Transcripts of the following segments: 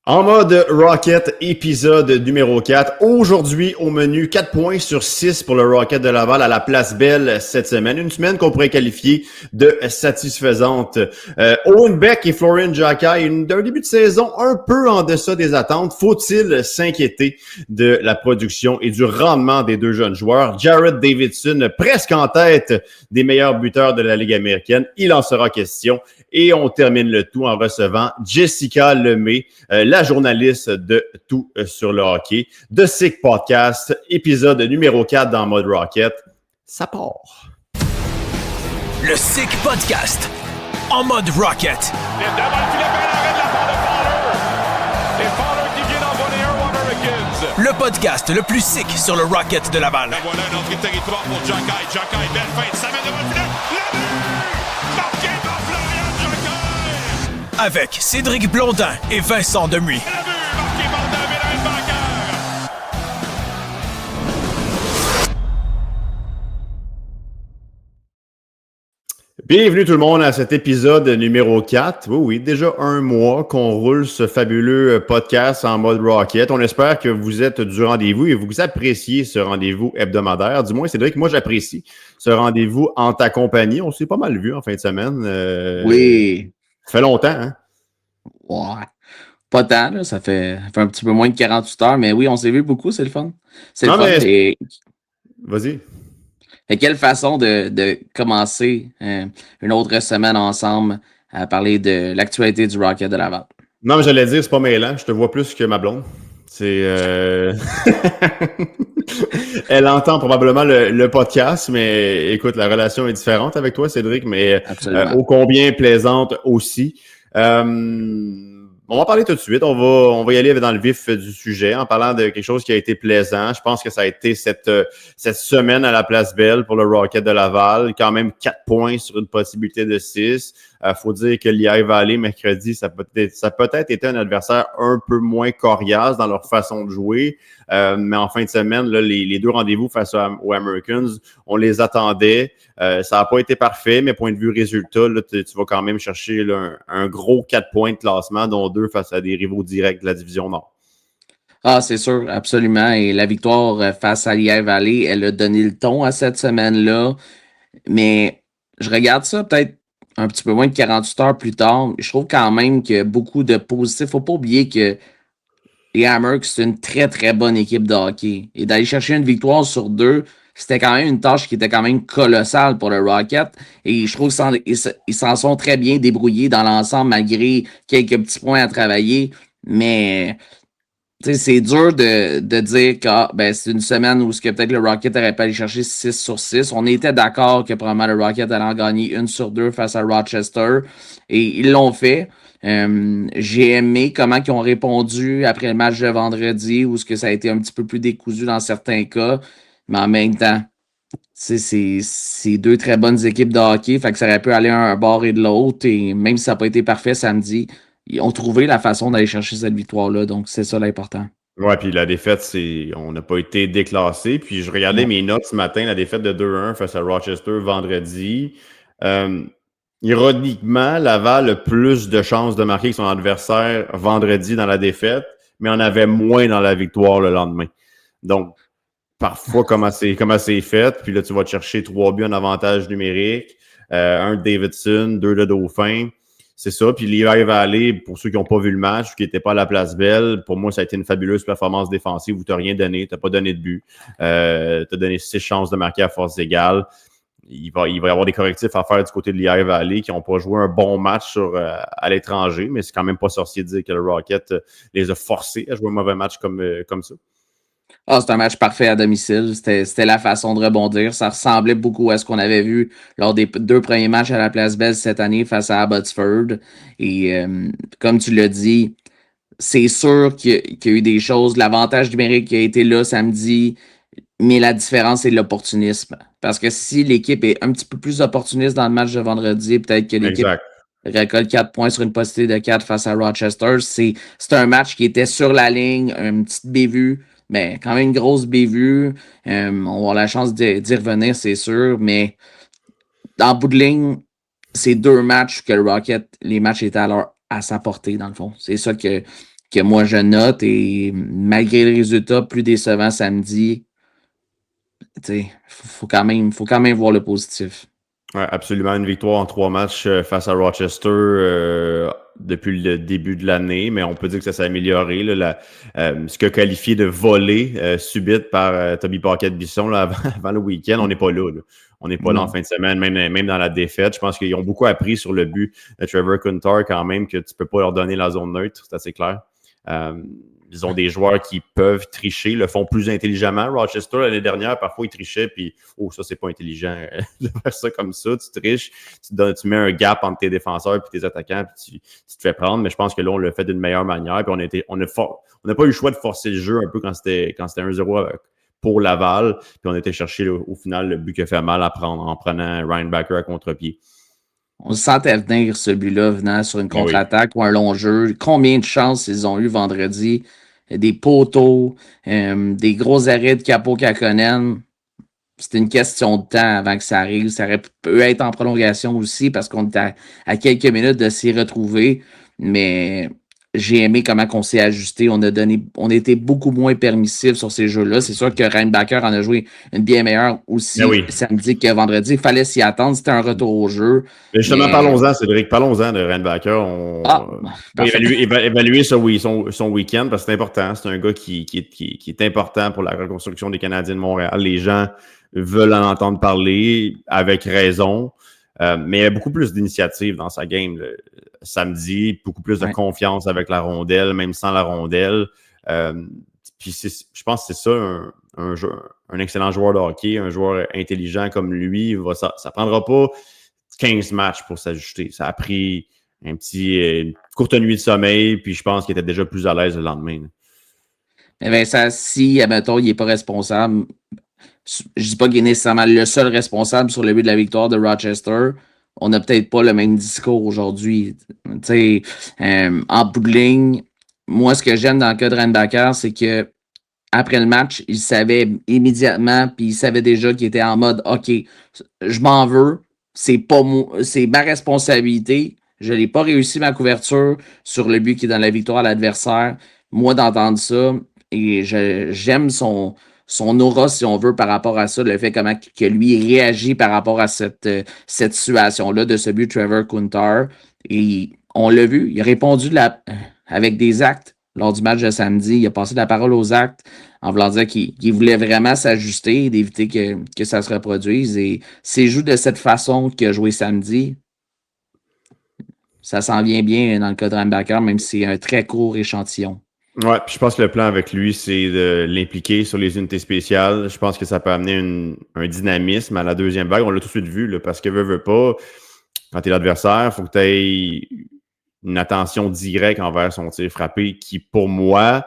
En mode Rocket, épisode numéro 4. Aujourd'hui, au menu, 4 points sur 6 pour le Rocket de Laval à la Place Belle cette semaine. Une semaine qu'on pourrait qualifier de satisfaisante. Owen Beck et Florian Jacquet, d'un début de saison un peu en deçà des attentes. Faut-il s'inquiéter de la production et du rendement des deux jeunes joueurs? Jared Davidson, presque en tête des meilleurs buteurs de la Ligue américaine. Il en sera question. Et on termine le tout en recevant Jessica Lemay, la journaliste de Tout sur le hockey, de Sick Podcast, épisode numéro 4 dans Mode Rocket. Ça part. Le Sick Podcast, en mode Rocket. Le podcast le plus sick sur le Rocket de Laval. La voilà un entrée de territoire pour Jacquet. Jacquet, belle feinte, ça mène devant le filet. Marqué par Florian Jacquet. Avec Cédric Blondin et Vincent Demuy. Le but, marqué par David Heimbacher. Bienvenue tout le monde à cet épisode numéro 4. Oui, déjà un mois qu'on roule ce fabuleux podcast en mode Rocket. On espère que vous êtes du rendez-vous et vous appréciez ce rendez-vous hebdomadaire. Du moins, Cédric, moi j'apprécie ce rendez-vous en ta compagnie. On s'est pas mal vu en fin de semaine. Oui. Ça fait longtemps, hein? Ouais. Pas tant, là. Ça fait un petit peu moins de 48 heures, mais oui, on s'est vu beaucoup, c'est le fun. C'est le Non, fun. mais- Et Vas-y. quelle façon de commencer une autre semaine ensemble à parler de l'actualité du Rocket de Laval. Non, mais j'allais dire, c'est pas mêlant. Je te vois plus que ma blonde. C'est. Elle entend probablement le podcast, mais écoute, la relation est différente avec toi, Cédric, mais Absolument. ô combien plaisante aussi. On va parler tout de suite. On va y aller dans le vif du sujet en parlant de quelque chose qui a été plaisant. Je pense que ça a été cette semaine à la Place Belle pour le Rocket de Laval. Quand même 4 points sur une possibilité de 6. Faut dire que Lehigh Valley, mercredi, ça peut-être été un adversaire un peu moins coriace dans leur façon de jouer. Mais en fin de semaine, là, les deux rendez-vous face aux Americans, on les attendait. Ça n'a pas été parfait, mais point de vue résultat, là, tu vas quand même chercher là, un gros 4 points de classement, dont 2 face à des rivaux directs de la division Nord. Ah, c'est sûr, absolument. Et la victoire face à Lehigh Valley, elle a donné le ton à cette semaine-là. Mais je regarde ça peut-être un petit peu moins de 48 heures plus tard. Je trouve quand même qu'il y a beaucoup de positifs. Faut pas oublier que les Hammers, c'est une très, très bonne équipe de hockey. Et d'aller chercher une victoire sur 2, c'était quand même une tâche qui était quand même colossale pour le Rocket. Et je trouve qu'ils s'en sont très bien débrouillés dans l'ensemble, malgré quelques petits points à travailler. Mais tu sais, c'est dur de dire que ben, c'est une semaine où peut-être le Rocket aurait pas aller chercher 6 sur 6. On était d'accord que probablement le Rocket allait en gagner 1 sur 2 face à Rochester. Et ils l'ont fait. J'ai aimé comment ils ont répondu après le match de vendredi, où ça a été un petit peu plus décousu dans certains cas. Mais en même temps, c'est deux très bonnes équipes de hockey. Fait que ça aurait pu aller un bord et de l'autre. Et même si ça n'a pas été parfait samedi, ils ont trouvé la façon d'aller chercher cette victoire-là. Donc, c'est ça l'important. Ouais, puis la défaite, on n'a pas été déclassé. Puis je regardais Non. mes notes ce matin, la défaite de 2-1 face à Rochester vendredi. Ironiquement, Laval a plus de chances de marquer que son adversaire vendredi dans la défaite, mais en avait moins dans la victoire le lendemain. Donc, parfois, comment c'est fait. Puis là, tu vas te chercher 3 buts en avantage numérique, un de Davidson, 2 de Dauphin. C'est ça. Puis Lehigh Valley, pour ceux qui n'ont pas vu le match, qui n'étaient pas à la Place Belle, pour moi, ça a été une fabuleuse performance défensive où tu n'as rien donné, tu n'as pas donné de but. Tu as donné 6 chances de marquer à force égale. Il va y avoir des correctifs à faire du côté de Lehigh Valley qui n'ont pas joué un bon match à l'étranger, mais c'est quand même pas sorcier de dire que le Rocket les a forcés à jouer un mauvais match comme ça. Ah, c'est un match parfait à domicile. C'était la façon de rebondir. Ça ressemblait beaucoup à ce qu'on avait vu lors des 2 premiers matchs à la Place Belle cette année face à Abbotsford. Et comme tu l'as dit, c'est sûr qu'il y a eu des choses. L'avantage numérique qui a été là samedi, mais la différence, c'est l'opportunisme. Parce que si l'équipe est un petit peu plus opportuniste dans le match de vendredi, peut-être que l'équipe Exact. récolte 4 points sur une possibilité de 4 face à Rochester. C'est un match qui était sur la ligne, une petite bévue, mais quand même une grosse bévue. On va avoir la chance d'y revenir, c'est sûr, mais en bout de ligne, c'est 2 matchs que le Rocket, les matchs étaient à sa portée, dans le fond. C'est ça que que moi je note. Et malgré le résultat plus décevant samedi, faut quand même voir le positif. Ouais, absolument. Une victoire en 3 matchs face à Rochester depuis le début de l'année, mais on peut dire que ça s'est amélioré. Là, ce qu'a qualifié de volée subite par Toby Paquette-Bisson là, avant le week-end, on n'est pas là. On n'est pas là en fin de semaine, même dans la défaite. Je pense qu'ils ont beaucoup appris sur le but de Trevor Kuntar quand même, que tu peux pas leur donner la zone neutre, c'est assez clair. Ils ont des joueurs qui peuvent tricher, le font plus intelligemment. Rochester, l'année dernière, parfois, ils trichaient, puis ça, c'est pas intelligent de faire ça comme ça. Tu triches, tu mets un gap entre tes défenseurs et tes attaquants, puis tu te fais prendre. Mais je pense que là, on l'a fait d'une meilleure manière. Puis on n'a pas eu le choix de forcer le jeu un peu quand c'était 1-0 pour Laval. Puis on était chercher au final le but qui a fait mal à prendre en prenant Ryan Backer à contre-pied. On se sentait venir, ce but-là, venant sur une contre-attaque ou un long jeu. Combien de chances ils ont eu vendredi? Des poteaux, des gros arrêts de Capo Kakkonen. C'était une question de temps avant que ça arrive. Ça aurait pu être en prolongation aussi parce qu'on était à quelques minutes de s'y retrouver. Mais j'ai aimé comment on s'est ajusté. On a été beaucoup moins permissif sur ces jeux-là. C'est sûr que Reinbacker en a joué une bien meilleure aussi samedi que vendredi. Il fallait s'y attendre. C'était un retour au jeu. Mais justement, parlons-en, Cédric. Parlons-en de Reinbacker. On va évaluer son week-end parce que c'est important. C'est un gars qui est important pour la reconstruction des Canadiens de Montréal. Les gens veulent en entendre parler avec raison. Mais il y a beaucoup plus d'initiatives dans sa game samedi, beaucoup plus de confiance avec la rondelle, même sans la rondelle. Puis je pense que c'est ça, un excellent joueur de hockey, un joueur intelligent comme lui. Ça prendra pas 15 matchs pour s'ajuster. Ça a pris une courte nuit de sommeil, puis je pense qu'il était déjà plus à l'aise le lendemain. Mais Vincent, si, admettons, il n'est pas responsable, je dis pas qu'il est nécessairement le seul responsable sur le but de la victoire de Rochester. On n'a peut-être pas le même discours aujourd'hui. En bout de ligne, moi, ce que j'aime dans le cas de Reinbacker, c'est que après le match, il savait immédiatement, puis il savait déjà qu'il était en mode « OK, je m'en veux, c'est ma responsabilité, je n'ai pas réussi ma couverture sur le but qui est dans la victoire à l'adversaire. » Moi, d'entendre ça, et j'aime son aura, si on veut, par rapport à ça, le fait comment que lui réagit par rapport à cette situation-là de ce but Trevor Kuntar. Et on l'a vu, il a répondu avec des actes lors du match de samedi. Il a passé la parole aux actes en voulant dire qu'il voulait vraiment s'ajuster et d'éviter que ça se reproduise. Et s'il joue de cette façon qu'il a joué samedi, ça s'en vient bien dans le cas de Reinbacker, même si c'est un très court échantillon. Ouais, puis je pense que le plan avec lui, c'est de l'impliquer sur les unités spéciales. Je pense que ça peut amener un dynamisme à la deuxième vague. On l'a tout de suite vu, là, parce que veut pas, quand tu es l'adversaire, il faut que tu aies une attention directe envers son tir frappé qui, pour moi,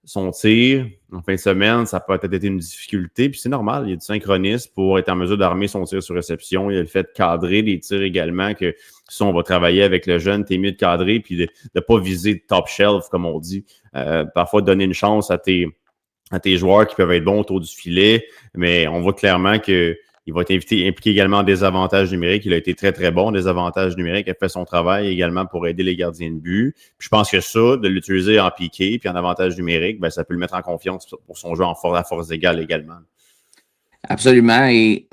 son tir, en fin de semaine, ça peut être une difficulté. Puis c'est normal, il y a du synchronisme pour être en mesure d'armer son tir sur réception. Il y a le fait de cadrer les tirs également, que si on va travailler avec le jeune, t'es mieux de cadrer puis de ne pas viser top shelf, comme on dit. Parfois, donner une chance à tes joueurs qui peuvent être bons autour du filet, mais on voit clairement qu'il va être impliqué également en désavantages numériques. Il a été très, très bon en désavantages numériques. Il a fait son travail également pour aider les gardiens de but. Puis je pense que ça, de l'utiliser en piqué puis en avantage numérique, ça peut le mettre en confiance pour son jeu à force égale également. Absolument. Et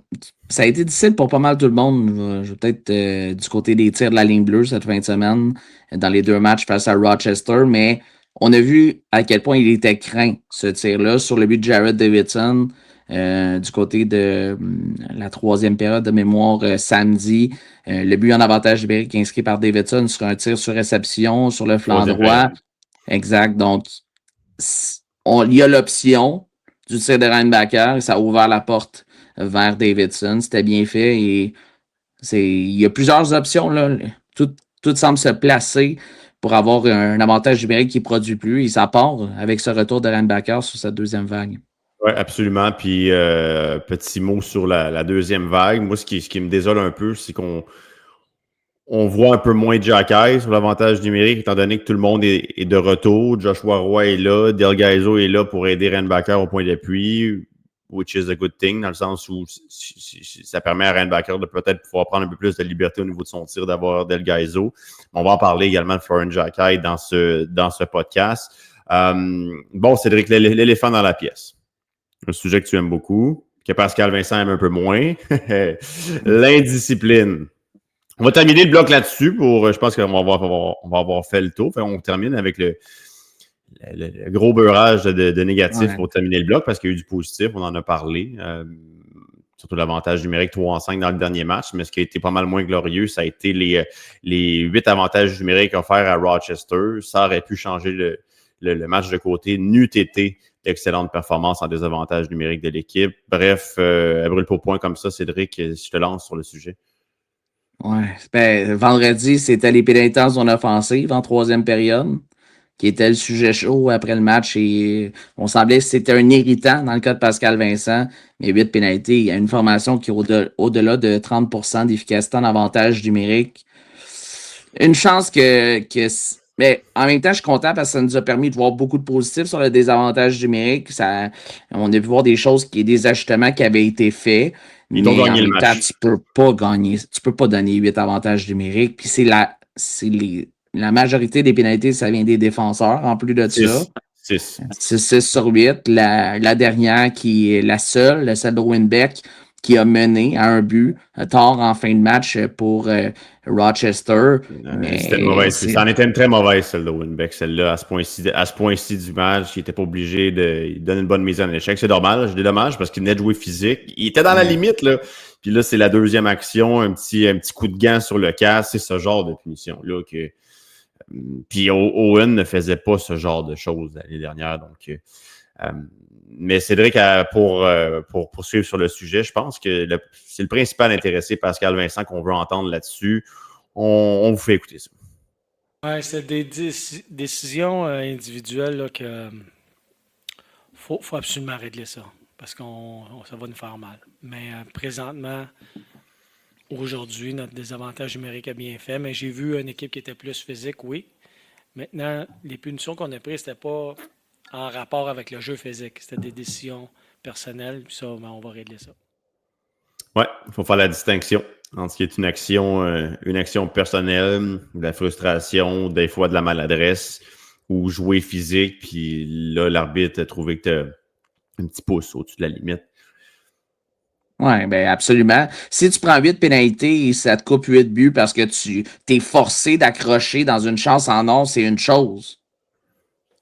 ça a été difficile pour pas mal tout le monde. Je vais peut-être du côté des tirs de la ligne bleue cette fin de semaine dans les 2 matchs face à Rochester, mais on a vu à quel point il était craint, ce tir-là, sur le but de Jared Davidson du côté de la 3e période de mémoire samedi. Le but en avantage numérique inscrit par Davidson sur un tir sur réception sur le flanc droit. Exact. Donc, il y a l'option du tir de Reinbacker et ça a ouvert la porte vers Davidson. C'était bien fait et il y a plusieurs options, là. Tout semble se placer pour avoir un avantage numérique qui ne produit plus. Et ça part avec ce retour de Reinbacker sur cette deuxième vague. Oui, absolument. Puis, petit mot sur la deuxième vague. Moi, ce qui me désole un peu, c'est qu'on voit un peu moins de Jacky sur l'avantage numérique, étant donné que tout le monde est de retour. Joshua Roy est là, Del Gaizo est là pour aider Reinbacker au point d'appui. which is a good thing, dans le sens où ça permet à Ryan Backer de peut-être pouvoir prendre un peu plus de liberté au niveau de son tir, d'avoir Del Gaizo. On va en parler également de Florent Xhekaj dans ce podcast. Bon, Cédric, l'éléphant dans la pièce. Un sujet que tu aimes beaucoup, que Pascal Vincent aime un peu moins. L'indiscipline. On va terminer le bloc là-dessus je pense qu'on va avoir fait le tour. On termine avec le gros beurrage de négatifs pour terminer le bloc parce qu'il y a eu du positif, on en a parlé. Surtout l'avantage numérique 3-5 dans le dernier match, mais ce qui a été pas mal moins glorieux, ça a été les 8 avantages numériques offerts à Rochester. Ça aurait pu changer le match de côté, n'eût été d'excellentes performances en désavantage numérique de l'équipe. Bref, à brûle pour point comme ça, Cédric, je te lance sur le sujet. Ouais, vendredi, c'était les pénalités en zone offensive en troisième période, qui était le sujet chaud après le match. Et on semblait que c'était un irritant dans le cas de Pascal Vincent, mais 8 pénalités. Il y a une formation qui est au-delà de 30% d'efficacité en avantage numérique. Une chance mais en même temps, je suis content parce que ça nous a permis de voir beaucoup de positifs sur le désavantage numérique. On a pu voir des ajustements qui avaient été faits. Ils ont gagné le match. Tu peux pas donner 8 avantages numériques. Puis la majorité des pénalités, ça vient des défenseurs, en plus de ça. 6 sur 8. La dernière qui est la seule, celle de Winbeck, qui a mené à un but tard en fin de match pour Rochester. C'était mauvaise. Ça en était une très mauvaise, celle de Winbeck. Celle-là, à ce point-ci du match, il n'était pas obligé de donner une bonne mise en échec. C'est dommage, j'ai des dommages parce qu'il venait de jouer physique. Il était dans la limite, là. Puis là, c'est la deuxième action, un petit coup de gant sur le casque. C'est ce genre de punition-là que... Puis Owen ne faisait pas ce genre de choses l'année dernière. Donc, mais Cédric, pour poursuivre sur le sujet, je pense que c'est le principal intéressé, Pascal Vincent, qu'on veut entendre là-dessus. On vous fait écouter ça. Oui, c'est des décisions individuelles là, que faut absolument régler ça parce que ça va nous faire mal. Mais présentement, aujourd'hui, notre désavantage numérique a bien fait, mais j'ai vu une équipe qui était plus physique, oui. Maintenant, les punitions qu'on a prises, c'était pas en rapport avec le jeu physique. C'était des décisions personnelles, puis ça, on va régler ça. Oui, il faut faire la distinction entre ce qui est une action personnelle, de la frustration, des fois de la maladresse, ou jouer physique, puis là, l'arbitre a trouvé que tu as un petit pouce au-dessus de la limite. Oui, bien absolument. Si tu prends 8 pénalités et ça te coupe 8 buts parce que tu t'es forcé d'accrocher dans une chance en or, c'est une chose.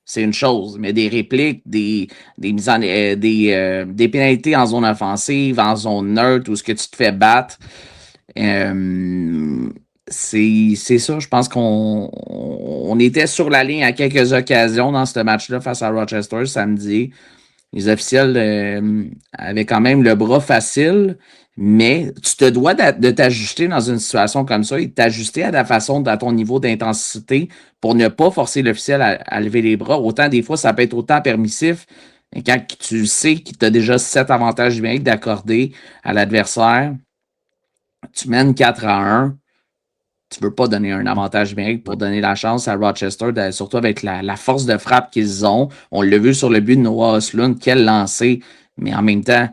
C'est une chose. Mais des répliques, des pénalités en zone offensive, en zone neutre, où ce que tu te fais battre, c'est ça. Je pense qu'on était sur la ligne à quelques occasions dans ce match-là face à Rochester samedi. Les officiels avaient quand même le bras facile, mais tu te dois de t'ajuster dans une situation comme ça et de t'ajuster à ton niveau d'intensité pour ne pas forcer l'officiel à lever les bras. Autant des fois, ça peut être autant permissif. Et quand tu sais qu'il t'a déjà 7 avantages numériques d'accorder à l'adversaire, tu mènes 4-1. Tu ne veux pas donner un avantage numérique pour donner la chance à Rochester, surtout avec la force de frappe qu'ils ont. On l'a vu sur le but de Noah Östlund, quel lancer. Mais en même temps,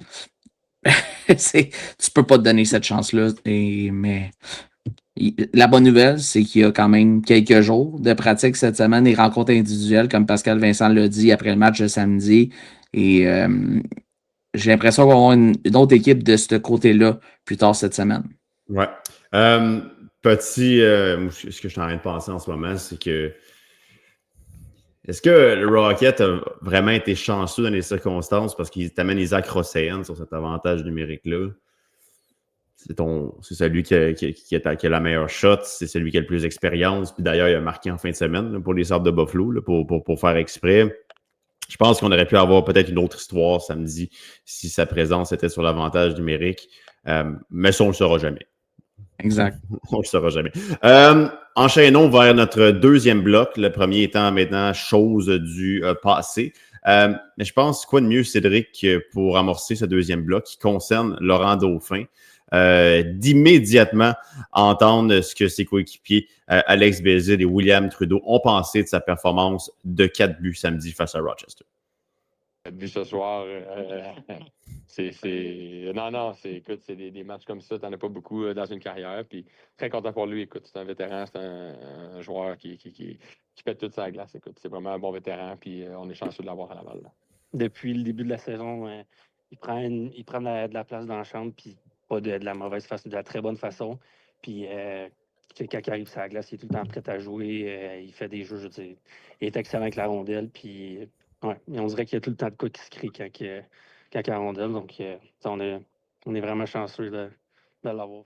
tu ne peux pas te donner cette chance-là. Mais la bonne nouvelle, c'est qu'il y a quand même quelques jours de pratique cette semaine, des rencontres individuelles, comme Pascal Vincent l'a dit après le match de samedi. Et j'ai l'impression qu'on va avoir une autre équipe de ce côté-là plus tard cette semaine. Ouais. Ce que je suis en train de penser en ce moment, c'est que est-ce que le Rocket a vraiment été chanceux dans les circonstances parce qu'il t'amène Isaac Roséen sur cet avantage numérique-là? C'est celui qui a la meilleure shot, c'est celui qui a le plus d'expérience. Puis d'ailleurs, il a marqué en fin de semaine là, pour les Sabres de Buffalo là, pour faire exprès. Je pense qu'on aurait pu avoir peut-être une autre histoire samedi si sa présence était sur l'avantage numérique. Mais ça, on ne le saura jamais. Exact. On ne le saura jamais. Enchaînons vers notre deuxième bloc, le premier étant maintenant chose du passé. Mais je pense, quoi de mieux, Cédric, pour amorcer ce deuxième bloc qui concerne Laurent Dauphin, d'immédiatement entendre ce que ses coéquipiers Alex Belzile et William Trudeau ont pensé de sa performance de 4 buts samedi face à Rochester. Vu ce soir, écoute, c'est des matchs comme ça, t'en as pas beaucoup dans une carrière, puis très content pour lui, écoute, c'est un vétéran, c'est un joueur qui pète toute sa glace, écoute, c'est vraiment un bon vétéran, puis on est chanceux de l'avoir à Laval. Là. Depuis le début de la saison, il prend de la place dans la chambre, puis pas de la mauvaise façon, de la très bonne façon, puis quand il arrive sur la glace, il est tout le temps prêt à jouer, il fait des jeux, je veux dire, il est excellent avec la rondelle, puis ouais, on dirait qu'il y a tout le temps de quoi qui se crée quand il y a la rondelle. Donc, on est vraiment chanceux de l'avoir.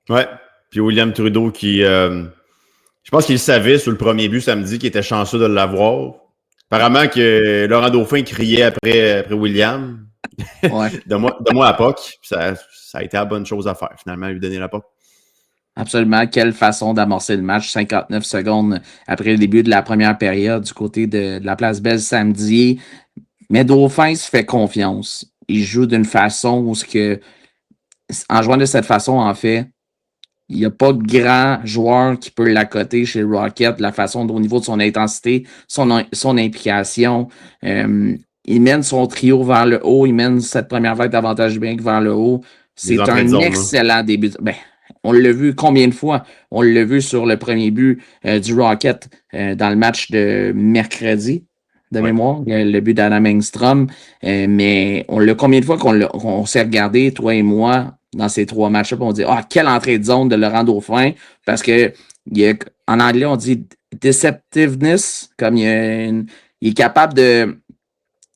Ouais. Puis William Trudeau qui... je pense qu'il savait sur le premier but samedi qu'il était chanceux de l'avoir. Apparemment que Laurent Dauphin criait après William. Ouais. Donne-moi la POC. Ça a été la bonne chose à faire, finalement, lui donner la POC. Absolument. Quelle façon d'amorcer le match. 59 secondes après le début de la première période du côté de la Place Belle samedi. Mais Dauphin se fait confiance. Il joue d'une façon où en jouant de cette façon, en fait, il n'y a pas de grand joueur qui peut l'accoter chez le Rocket, la façon au niveau de son intensité, son implication. Il mène son trio vers le haut, il mène cette première vague d'avantage numérique vers le haut. C'est un excellent début. On l'a vu combien de fois? On l'a vu sur le premier but du Rocket dans le match de mercredi, de mémoire, le but d'Adam Engstrom. Mais on l'a combien de fois qu'on s'est regardé, toi et moi, dans ces 3 matchs-là, on dit quelle entrée de zone de Laurent Dauphin, parce que en anglais, on dit deceptiveness, comme il est capable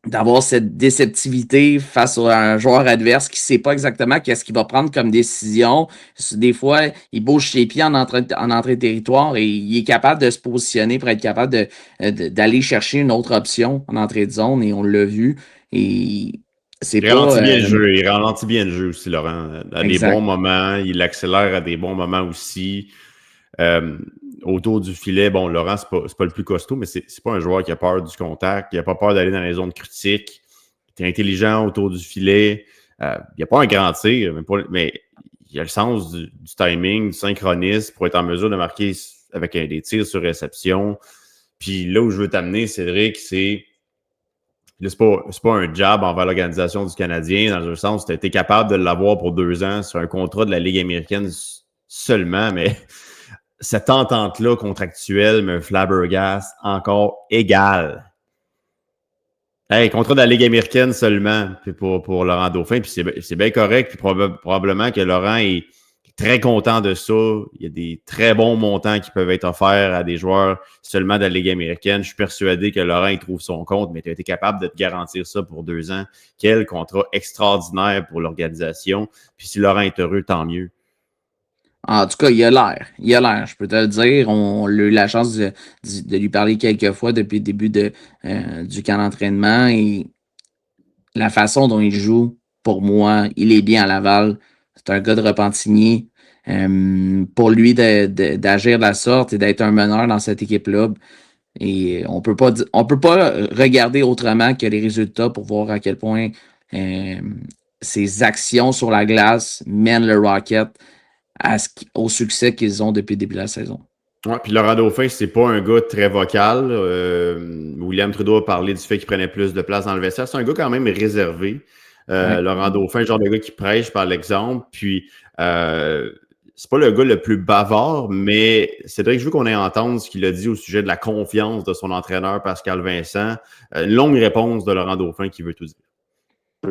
d'avoir cette déceptivité face à un joueur adverse qui ne sait pas exactement qu'est-ce qu'il va prendre comme décision. Des fois, il bouge ses pieds en entrée de territoire et il est capable de se positionner pour être capable d'aller chercher une autre option en entrée de zone, et on l'a vu. Et il ralentit bien le jeu. Il ralentit bien le jeu aussi, Laurent. À des bons moments, il accélère à des bons moments aussi. Autour du filet, bon, Laurent, c'est pas le plus costaud, mais c'est pas un joueur qui a peur du contact, il n'a pas peur d'aller dans les zones critiques. Il est intelligent autour du filet. Il n'y a pas un grand tir, mais il a le sens du timing, du synchronisme pour être en mesure de marquer avec des tirs sur réception. Puis là où je veux t'amener, Cédric, c'est pas un jab envers l'organisation du Canadien, dans un sens, tu as été capable de l'avoir pour 2 ans sur un contrat de la Ligue américaine seulement, mais cette entente-là contractuelle me flabbergasse encore égale. Hey, contrat de la Ligue américaine seulement pour Laurent Dauphin, puis c'est bien correct, puis probablement que Laurent est très content de ça. Il y a des très bons montants qui peuvent être offerts à des joueurs seulement de la Ligue américaine. Je suis persuadé que Laurent il trouve son compte, mais tu as été capable de te garantir ça pour 2 ans. Quel contrat extraordinaire pour l'organisation. Puis si Laurent est heureux, tant mieux. En tout cas, il a l'air, je peux te le dire. On a eu la chance de lui parler quelques fois depuis le début du camp d'entraînement, et la façon dont il joue, pour moi, il est bien à Laval. C'est un gars de Repentigny. Pour lui d'agir de la sorte et d'être un meneur dans cette équipe-là, et on peut pas regarder autrement que les résultats pour voir à quel point ses actions sur la glace mènent le Rocket au succès qu'ils ont depuis le début de la saison. Ouais, puis Laurent Dauphin, c'est pas un gars très vocal. William Trudeau a parlé du fait qu'il prenait plus de place dans le vestiaire. C'est un gars quand même réservé. Laurent Dauphin, le genre de gars qui prêche par l'exemple. Puis, c'est pas le gars le plus bavard, mais Cédric, je veux qu'on ait entendu ce qu'il a dit au sujet de la confiance de son entraîneur Pascal Vincent. Une longue réponse de Laurent Dauphin qui veut tout dire.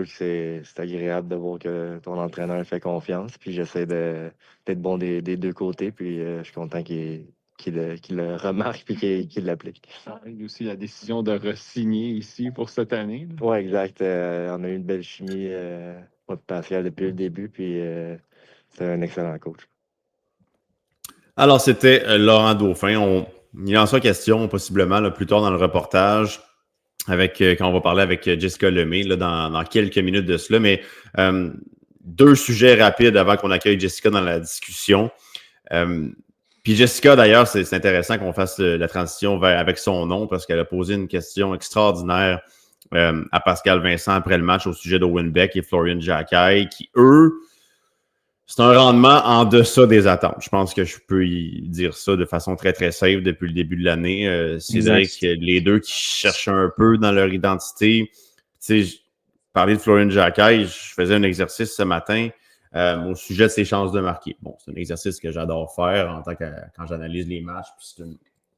C'est agréable de voir que ton entraîneur fait confiance. Puis j'essaie d'être bon des 2 côtés. Puis je suis content qu'il le remarque et qu'il l'applique. Il y a aussi la décision de re-signer ici pour cette année. Oui, exact. On a eu une belle chimie Pascal depuis le début. Puis c'est un excellent coach. Alors, c'était Laurent Dauphin. Il en sera question possiblement là, plus tard dans le reportage. Quand on va parler avec Jessica Lemay là, dans quelques minutes de cela. Mais 2 sujets rapides avant qu'on accueille Jessica dans la discussion. Puis Jessica, d'ailleurs, c'est intéressant qu'on fasse la transition avec son nom parce qu'elle a posé une question extraordinaire à Pascal Vincent après le match au sujet d'Owen Beck et Florian Jacquet qui, eux, c'est un rendement en deçà des attentes. Je pense que je peux y dire ça de façon très, très safe depuis le début de l'année. Cédric, les 2 qui cherchent un peu dans leur identité. sais, parler de Florian Jacquet, je faisais un exercice ce matin au sujet de ses chances de marquer. Bon, c'est un exercice que j'adore faire en tant que quand j'analyse les matchs. Puis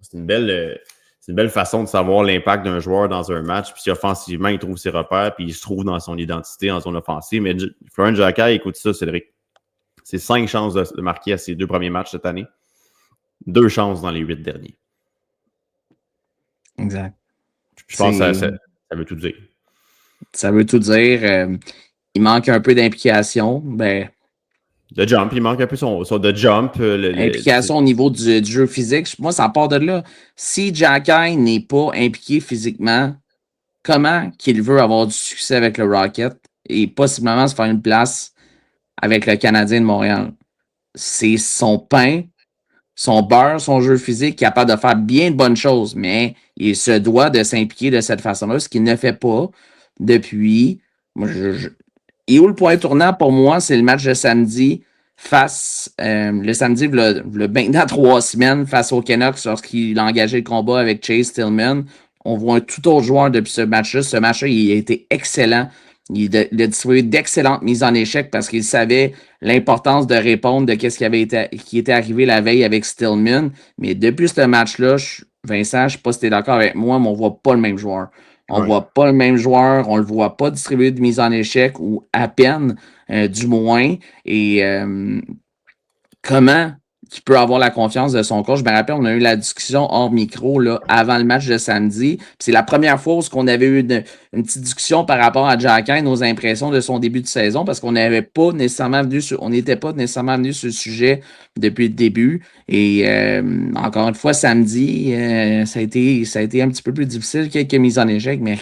c'est une belle façon de savoir l'impact d'un joueur dans un match. Puis si offensivement, il trouve ses repères, puis il se trouve dans son identité, en zone offensive. Mais Florian Jacquet, écoute ça, Cédric. C'est 5 chances de marquer à ses 2 premiers matchs cette année. 2 chances dans les 8 derniers. Exact. Je pense que ça veut tout dire. Ça veut tout dire. Il manque un peu d'implication. Ben, de jump, il manque un peu son de jump. Implication au niveau du jeu physique. Moi, ça part de là. Si Jacquet n'est pas impliqué physiquement, comment qu'il veut avoir du succès avec le Rocket et possiblement se faire une place avec le Canadien de Montréal? C'est son pain, son beurre, son jeu physique, capable de faire bien de bonnes choses, mais il se doit de s'impliquer de cette façon-là, ce qu'il ne fait pas depuis. Et où le point tournant pour moi, c'est le match de samedi le samedi, dans 3 semaines, face aux Canucks, lorsqu'il a engagé le combat avec Chase Tillman. On voit un tout autre joueur depuis ce match-là. Ce match-là, il a été excellent. Il a distribué d'excellentes mises en échec parce qu'il savait l'importance de répondre de ce qui était arrivé la veille avec Stillman. Mais depuis ce match-là, Vincent, je ne sais pas si tu es d'accord avec moi, mais on ne voit pas le même joueur. On ne voit pas le même joueur, on ne le voit pas distribuer de mise en échec ou à peine, du moins. Et comment il peut avoir la confiance de son coach? Je me rappelle, on a eu la discussion hors micro là, avant le match de samedi. C'est la première fois où on avait eu une petite discussion par rapport à Jacquet, nos impressions de son début de saison, parce qu'on n'était pas nécessairement venu sur le sujet depuis le début. Et encore une fois, samedi, ça a été un petit peu plus difficile, quelques mises en échec, mais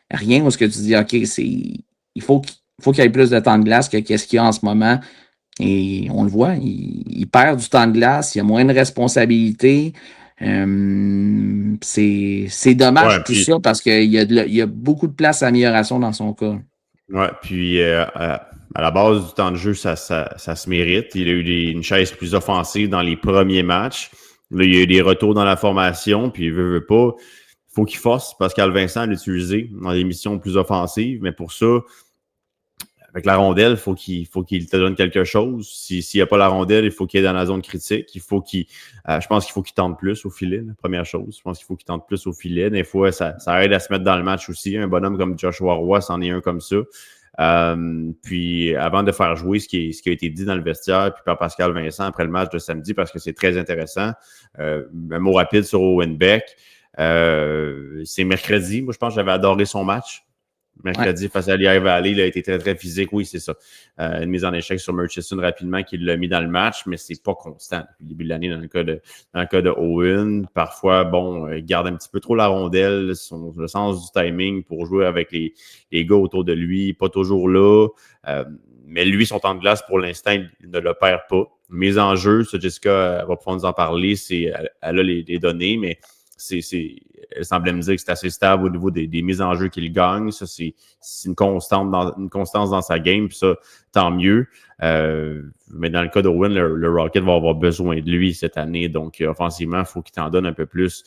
rien où ce que tu dis, OK, il faut qu'il y ait plus de temps de glace que qu'est-ce qu'il y a en ce moment. Et on le voit, il perd du temps de glace, il y a moins de responsabilités. C'est dommage tout ça parce qu'il y a beaucoup de place à amélioration dans son cas. Ouais, puis à la base du temps de jeu, ça se mérite. Il a eu une chaise plus offensive dans les premiers matchs. Là, il y a eu des retours dans la formation, puis il veut pas. Il faut qu'il force Pascal Vincent à l'utiliser dans des missions plus offensives. Mais pour ça, avec la rondelle, il faut qu'il te donne quelque chose. S'il n'y a pas la rondelle, il faut qu'il est dans la zone critique. Je pense qu'il faut qu'il tente plus au filet, la première chose. Je pense qu'il faut qu'il tente plus au filet. Des fois, ça aide à se mettre dans le match aussi. Un bonhomme comme Joshua Roy, c'en est un comme ça. Puis avant de faire jouer ce qui a été dit dans le vestiaire, puis par Pascal Vincent après le match de samedi, parce que c'est très intéressant. Un mot rapide sur Owen Beck. C'est mercredi. Moi, je pense que j'avais adoré son match. Mercredi, face à Lehigh Valley, il a été très, très physique. Oui, c'est ça. Une mise en échec sur Murchison rapidement qui l'a mis dans le match, mais c'est pas constant depuis le début de l'année dans le cas de Owen. Parfois, il garde un petit peu trop la rondelle, le sens du timing pour jouer avec les gars autour de lui, pas toujours là. Mais lui, son temps de glace, pour l'instant, il ne le perd pas. Mise en jeu, ça, Jessica va pouvoir nous en parler. Elle a les données, mais elle semblait me dire que c'est assez stable au niveau des mises en jeu qu'il gagne. Ça, c'est une constance dans sa game, puis ça, tant mieux. Mais dans le cas d'Owen, le Rocket va avoir besoin de lui cette année. Donc, offensivement, il faut qu'il t'en donne un peu plus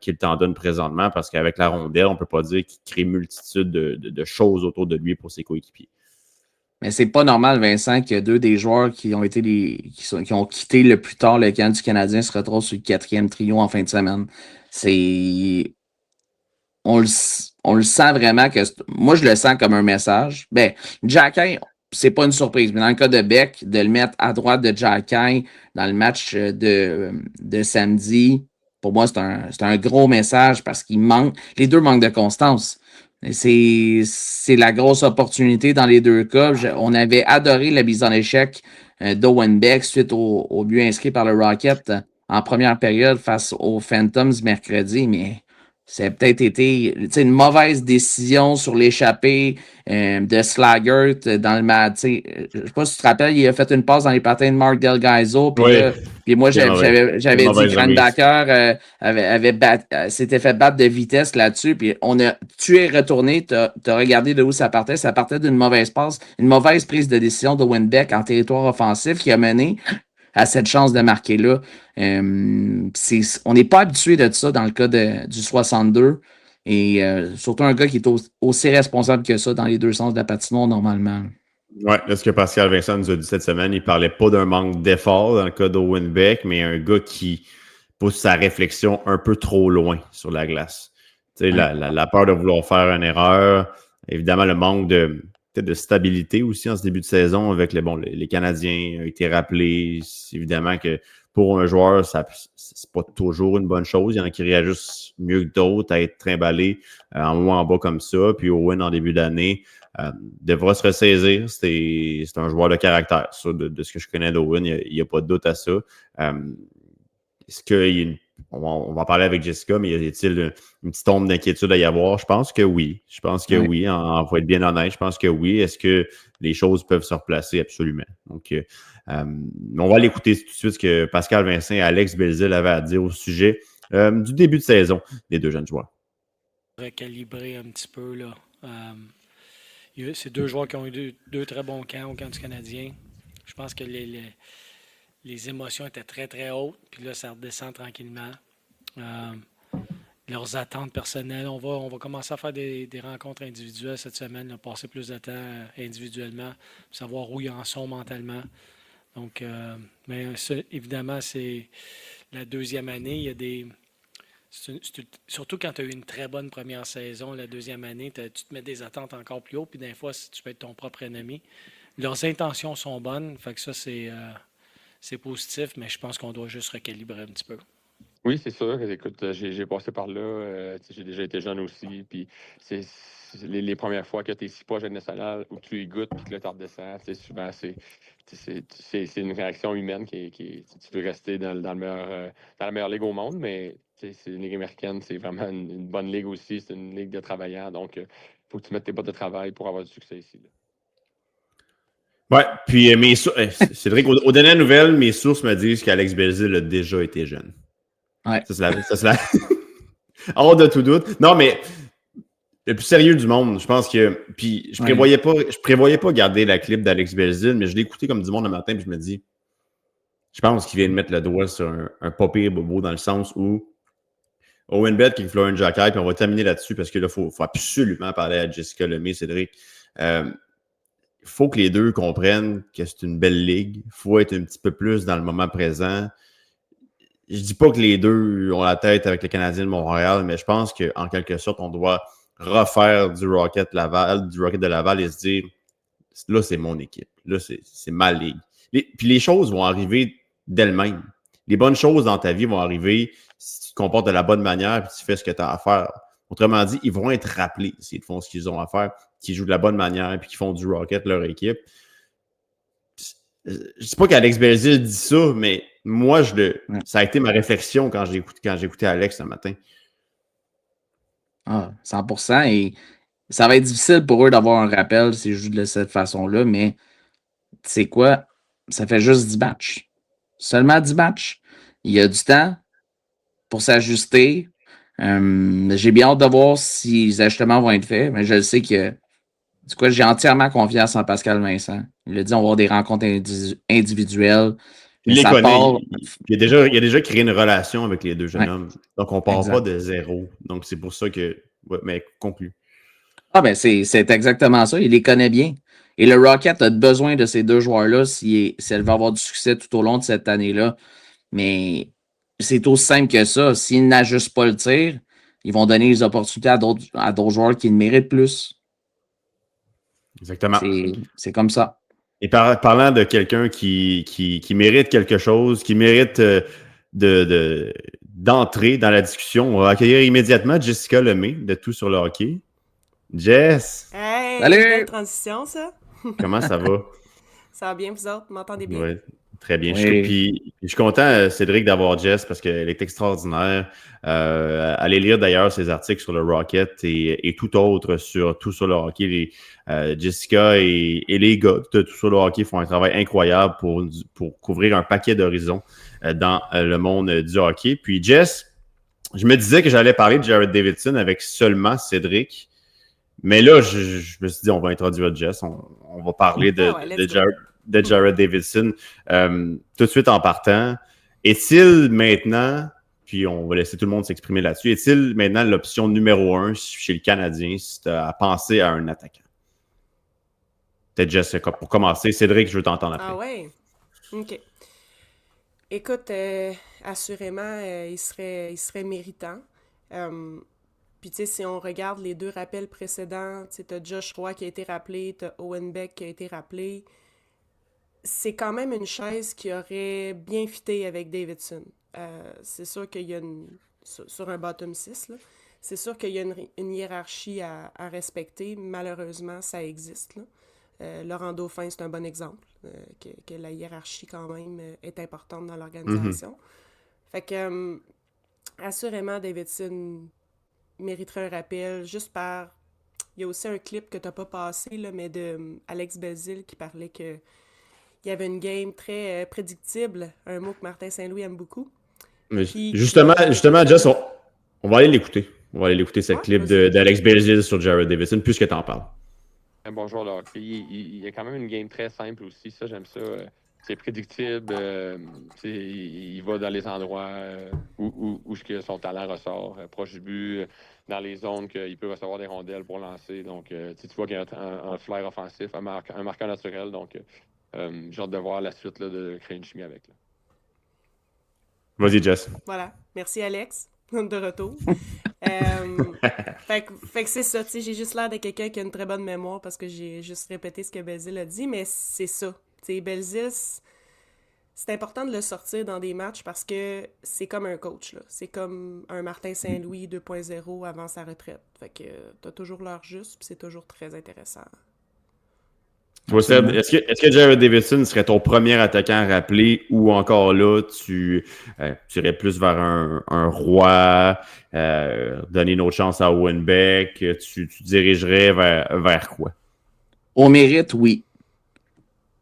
qu'il t'en donne présentement, parce qu'avec la rondelle, on ne peut pas dire qu'il crée une multitude de choses autour de lui pour ses coéquipiers. Mais c'est pas normal, Vincent, que 2 des joueurs qui ont quitté le plus tard le camp du Canadien se retrouvent sur le 4e trio en fin de semaine. On le sent vraiment moi, je le sens comme un message. Jacquet, c'est pas une surprise, mais dans le cas de Beck, de le mettre à droite de Jacquet dans le match de samedi, pour moi, c'est un gros message parce les deux manquent de constance. C'est la grosse opportunité dans les deux cas. On avait adoré la mise en échec d'Owen Beck suite au but inscrit par le Rocket en première période face aux Phantoms mercredi, mais ça a peut-être été une mauvaise décision sur l'échappée de Slaggert dans le match. Je ne sais pas si tu te rappelles, il a fait une passe dans les patins de Mark Del Gaizo. Puis moi, j'avais dit que Grandbacker s'était fait battre de vitesse là-dessus. Puis tu es retourné, tu as regardé de où ça partait. Ça partait d'une mauvaise passe, une mauvaise prise de décision de Winbeck en territoire offensif qui a mené à cette chance de marquer-là. On n'est pas habitué de ça dans le cas du 62. Et surtout un gars qui est aussi responsable que ça dans les deux sens de la patinoire normalement. Ouais, là, ce que Pascal Vincent nous a dit cette semaine, il parlait pas d'un manque d'effort dans le cas d'Owen Beck, mais un gars qui pousse sa réflexion un peu trop loin sur la glace. Tu sais, la peur de vouloir faire une erreur, évidemment le manque de stabilité aussi en ce début de saison avec les Canadiens ont été rappelés. C'est évidemment que pour un joueur, c'est pas toujours une bonne chose. Il y en a qui réagissent mieux que d'autres à être trimballés en haut en bas comme ça. Puis Owen, en début d'année, devra se ressaisir. C'est un joueur de caractère. Ça, de ce que je connais d'Owen, il n'y a pas de doute à ça. Est-ce on va en parler avec Jessica, mais y a-t-il une petite ombre d'inquiétude à y avoir? Je pense que oui. Je pense que oui. On va être bien honnête. Je pense que oui. Est-ce que les choses peuvent se replacer? Absolument. Donc, on va l'écouter tout de suite ce que Pascal Vincent et Alex Belzile avaient à dire au sujet du début de saison des deux jeunes joueurs. Recalibrer un petit peu, là. C'est deux joueurs qui ont eu deux très bons camps au camp du Canadien. Je pense que les émotions étaient très, très hautes. Puis là, ça redescend tranquillement. Leurs attentes personnelles. On va commencer à faire des rencontres individuelles cette semaine, là, passer plus de temps individuellement, savoir où ils en sont mentalement. Donc, mais ça, évidemment, c'est la deuxième année. Il y a des... surtout quand tu as eu une très bonne première saison, la deuxième année, tu te mets des attentes encore plus hautes. Puis des fois, tu peux être ton propre ennemi. Leurs intentions sont bonnes. Fait que ça, c'est positif, mais je pense qu'on doit juste recalibrer un petit peu. Oui, c'est sûr. Écoute, j'ai passé par là. J'ai déjà été jeune aussi. Puis c'est les premières fois que tu es si proche de nationale où tu y goûtes puis que là, tu redescends. Souvent, c'est une réaction humaine qui tu veux rester dans la meilleure ligue au monde, mais c'est une ligue américaine. C'est vraiment une bonne ligue aussi. C'est une ligue de travailleurs. Donc, il faut que tu mettes tes bottes de travail pour avoir du succès ici. Là. Ouais, puis Cédric, aux dernières nouvelles, mes sources me disent qu'Alex Belzile a déjà été jeune. Ouais. Ça, c'est la... Hors de tout doute. Non, mais le plus sérieux du monde, je pense que... Puis je prévoyais pas garder la clip d'Alex Belzile, mais je l'ai écouté comme du monde le matin, puis je me dis, je pense qu'il vient de mettre le doigt sur un pas pire bobo dans le sens où Owen Beck et Florian Jacquet, puis on va terminer là-dessus parce que là, il faut absolument parler à Jessica Lemay, Cédric. Il faut que les deux comprennent que c'est une belle ligue. Il faut être un petit peu plus dans le moment présent. Je dis pas que les deux ont la tête avec le Canadien de Montréal, mais je pense qu'en quelque sorte, on doit refaire du Rocket de Laval et se dire, là, c'est mon équipe. Là, c'est ma ligue. Puis les choses vont arriver d'elles-mêmes. Les bonnes choses dans ta vie vont arriver si tu te comportes de la bonne manière et tu fais ce que tu as à faire. Autrement dit, ils vont être rappelés s'ils font ce qu'ils ont à faire, qu'ils jouent de la bonne manière et qu'ils font du Rocket leur équipe. Je ne sais pas qu'Alex Belzile dit ça, mais moi, ça a été ma réflexion quand j'ai écouté Alex ce matin. Ah, 100%. Et ça va être difficile pour eux d'avoir un rappel s'ils jouent de cette façon-là, mais tu sais quoi? Ça fait juste 10 matchs. Seulement 10 matchs. Il y a du temps pour s'ajuster. J'ai bien hâte de voir si les ajustements vont être faits, mais je le sais que du coup, j'ai entièrement confiance en Pascal Vincent. Il a dit on va avoir des rencontres individuelles. Il les connaît. Il a déjà créé une relation avec les deux jeunes hommes. Donc, on ne part pas de zéro. Donc, c'est pour ça que... Ouais, mais conclu. Ah ben, c'est exactement ça. Il les connaît bien. Et le Rocket a besoin de ces deux joueurs-là si elle veut avoir du succès tout au long de cette année-là. Mais c'est aussi simple que ça. S'ils n'ajustent pas le tir, ils vont donner les opportunités à d'autres joueurs qui le méritent plus. Exactement. C'est comme ça. Et parlant de quelqu'un qui mérite quelque chose, qui mérite d'entrer dans la discussion, on va accueillir immédiatement Jessica Lemay de Tout sur le hockey. Jess! Hey! Salut! Belle transition, ça? Comment ça va? Ça va bien, vous autres? Vous m'entendez bien? Oui, très bien. Oui. Je suis content, Cédric, d'avoir Jess parce qu'elle est extraordinaire. Allez lire d'ailleurs ses articles sur le Rocket et tout autre sur Tout sur le hockey. Jessica et les gars de Tout sur le hockey font un travail incroyable pour couvrir un paquet d'horizons dans le monde du hockey. Puis Jess, je me disais que j'allais parler de Jared Davidson avec seulement Cédric. Mais là, je me suis dit, on va introduire Jess. On va parler de Jared Davidson tout de suite en partant. Est-il maintenant, puis on va laisser tout le monde s'exprimer là-dessus. Est-il maintenant l'option numéro 1 chez le Canadien si tu as à penser à un attaquant? Peut-être Jess, pour commencer. Cédric, je veux t'entendre après. Ah ouais? OK. Écoute, assurément, il serait méritant. Puis, tu sais, si on regarde les 2 rappels précédents, tu sais, t'as Josh Roy qui a été rappelé, t'as Owen Beck qui a été rappelé. C'est quand même une chaise qui aurait bien fité avec Davidson. C'est sûr qu'il y a sur un bottom 6, là, c'est sûr qu'il y a une hiérarchie à respecter. Malheureusement, ça existe, là. Laurent Dauphin, c'est un bon exemple, que la hiérarchie, quand même, est importante dans l'organisation. Fait que, assurément, Davidson mériterait un rappel juste par... Il y a aussi un clip que tu n'as pas passé, là, mais de Alex Belzile qui parlait que il y avait une game très prédictible, un mot que Martin Saint-Louis aime beaucoup. Mais justement, Jess, on va aller l'écouter. On va aller l'écouter, ce clip d'Alex Belzile sur Jared Davidson, puisque tu en parles. Un bon joueur de hockey. Il y a quand même une game très simple aussi. Ça, j'aime ça. C'est prédictible. Il va dans les endroits où son talent ressort. Proche du but, dans les zones qu'il peut recevoir des rondelles pour lancer. Donc, tu vois qu'il y a un flair offensif, un marqueur naturel. Donc, j'ai hâte de voir la suite là, de créer une chimie avec. Là. Vas-y, Jess. Voilà. Merci, Alex. De retour. Fait que c'est ça, tu sais, j'ai juste l'air de quelqu'un qui a une très bonne mémoire parce que j'ai juste répété ce que Belzile a dit, mais c'est ça. Tu sais, Belzile, c'est important de le sortir dans des matchs parce que c'est comme un coach, là. C'est comme un Martin Saint-Louis 2.0 avant sa retraite. Fait que t'as toujours l'heure juste, puis c'est toujours très intéressant. Est-ce que Jared Davidson serait ton premier attaquant à rappeler ou encore là, tu irais plus vers un Roy, donner une autre chance à Owen Beck, tu dirigerais vers quoi? Au mérite, oui.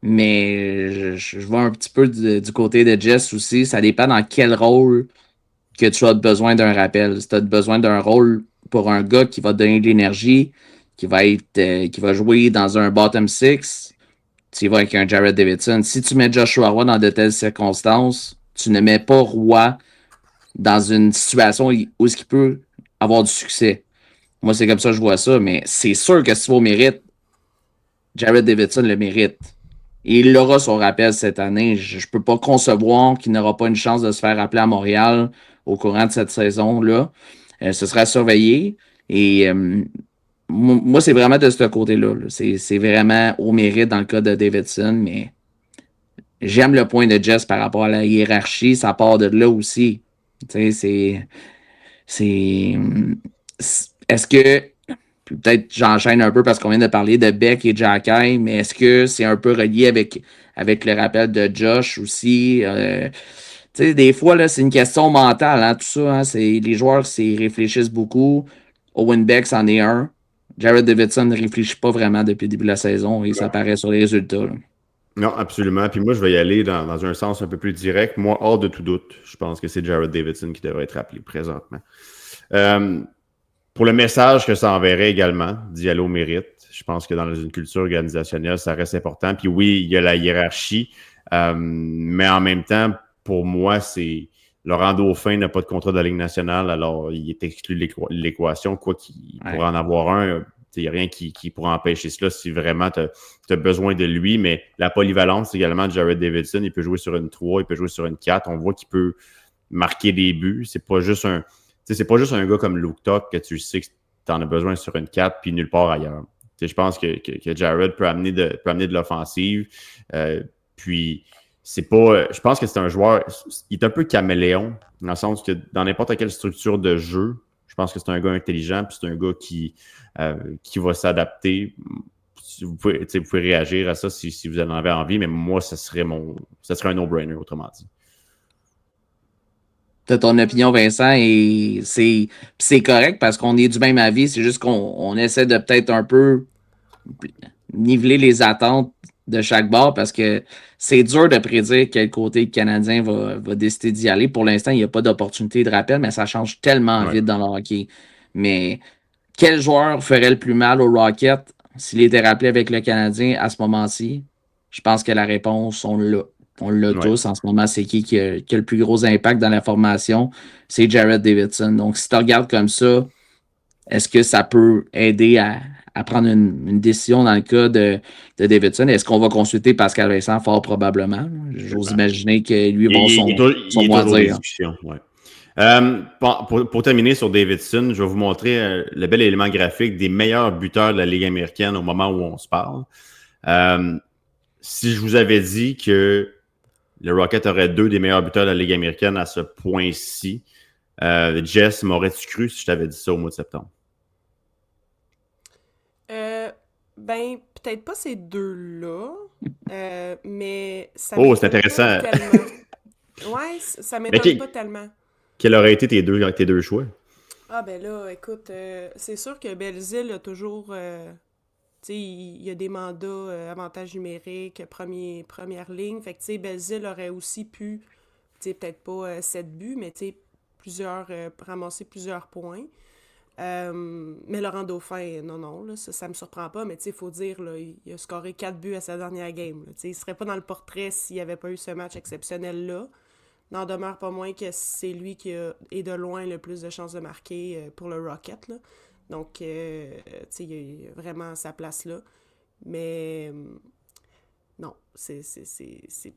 Mais je vois un petit peu du côté de Jess aussi. Ça dépend dans quel rôle que tu as besoin d'un rappel. Si tu as besoin d'un rôle pour un gars qui va donner de l'énergie, qui va jouer dans un bottom six, tu y vas avec un Jared Davidson. Si tu mets Joshua Roy dans de telles circonstances, tu ne mets pas Roy dans une situation où il peut avoir du succès. Moi, c'est comme ça que je vois ça, mais c'est sûr que si tu vas au mérite, Jared Davidson le mérite. Et il aura son rappel cette année. Je ne peux pas concevoir qu'il n'aura pas une chance de se faire rappeler à Montréal au courant de cette saison-là. Ce sera surveillé. Et moi, c'est vraiment de ce côté-là. Là. C'est vraiment au mérite dans le cas de Davidson, mais j'aime le point de Jess par rapport à la hiérarchie. Ça part de là aussi. Tu sais, est-ce que peut-être j'enchaîne un peu parce qu'on vient de parler de Beck et Jacky, mais est-ce que c'est un peu relié avec le rappel de Josh aussi? Tu sais, des fois, là, c'est une question mentale, hein, tout ça. Hein, les joueurs réfléchissent beaucoup. Owen Beck, c'en est un. Jared Davidson ne réfléchit pas vraiment depuis le début de la saison et ça paraît sur les résultats. Là. Non, absolument. Puis moi, je vais y aller dans un sens un peu plus direct. Moi, hors de tout doute, je pense que c'est Jared Davidson qui devrait être rappelé présentement. Pour le message que ça enverrait également, d'y aller au mérite, je pense que dans une culture organisationnelle, ça reste important. Puis oui, il y a la hiérarchie, mais en même temps, pour moi, c'est Laurent Dauphin n'a pas de contrat de la Ligue nationale, alors il est exclu de l'équation, quoi qu'il pourrait en avoir un. Il n'y a rien qui pourra empêcher cela si vraiment tu as besoin de lui, mais la polyvalence également de Jared Davidson, il peut jouer sur une 3, il peut jouer sur une 4, on voit qu'il peut marquer des buts, c'est pas juste un gars comme Luke Tuch que tu sais que tu en as besoin sur une 4 puis nulle part ailleurs. Je pense que Jared peut amener de l'offensive. Puis c'est pas. Je pense que c'est un joueur. Il est un peu caméléon, dans le sens que dans n'importe quelle structure de jeu, je pense que c'est un gars intelligent, puis c'est un gars qui va s'adapter. Vous pouvez réagir à ça si vous en avez envie, mais moi, ça serait un no-brainer, autrement dit. T'as ton opinion, Vincent, et c'est correct parce qu'on est du même avis. C'est juste qu'on essaie de peut-être un peu niveler les attentes de chaque bord parce que c'est dur de prédire quel côté le Canadien va décider d'y aller. Pour l'instant, il n'y a pas d'opportunité de rappel, mais ça change tellement vite dans le hockey. Mais quel joueur ferait le plus mal au Rocket s'il était rappelé avec le Canadien à ce moment-ci? Je pense que la réponse, on l'a. on l'a Ouais. tous en ce moment, c'est qui a le plus gros impact dans la formation? C'est Jared Davidson. Donc, si tu regardes comme ça, est-ce que ça peut aider à prendre une décision dans le cas de Davidson? Est-ce qu'on va consulter Pascal Vincent? Fort probablement. J'ose imaginer que lui va avoir son mot à toujours des dire. discussions. Ouais. Pour terminer sur Davidson, je vais vous montrer le bel élément graphique des meilleurs buteurs de la Ligue américaine au moment où on se parle. Si je vous avais dit que le Rocket aurait 2 des meilleurs buteurs de la Ligue américaine à ce point-ci, Jess, m'aurais-tu cru si je t'avais dit ça au mois de septembre? Ben, peut-être pas ces deux-là, mais ça Oh, c'est m'étonne pas intéressant. tellement. Ouais, ça m'étonne pas tellement. Quels auraient été tes deux choix? Ah ben là, écoute, c'est sûr que Belzile a toujours, tu sais, il y a des mandats avantage numérique, première ligne, fait que tu sais, Belzile aurait aussi pu, tu sais, peut-être pas 7 buts, mais tu sais, ramasser plusieurs points. Mais Laurent Dauphin, non, là, ça me surprend pas, mais tu sais, il faut dire, là, il a scoré 4 buts à sa dernière game. Là, tu sais, il serait pas dans le portrait s'il n'y avait pas eu ce match exceptionnel-là. N'en demeure pas moins que c'est lui qui est de loin le plus de chances de marquer pour le Rocket. Là. Donc, tu sais, il a vraiment sa place là. Mais non, c'est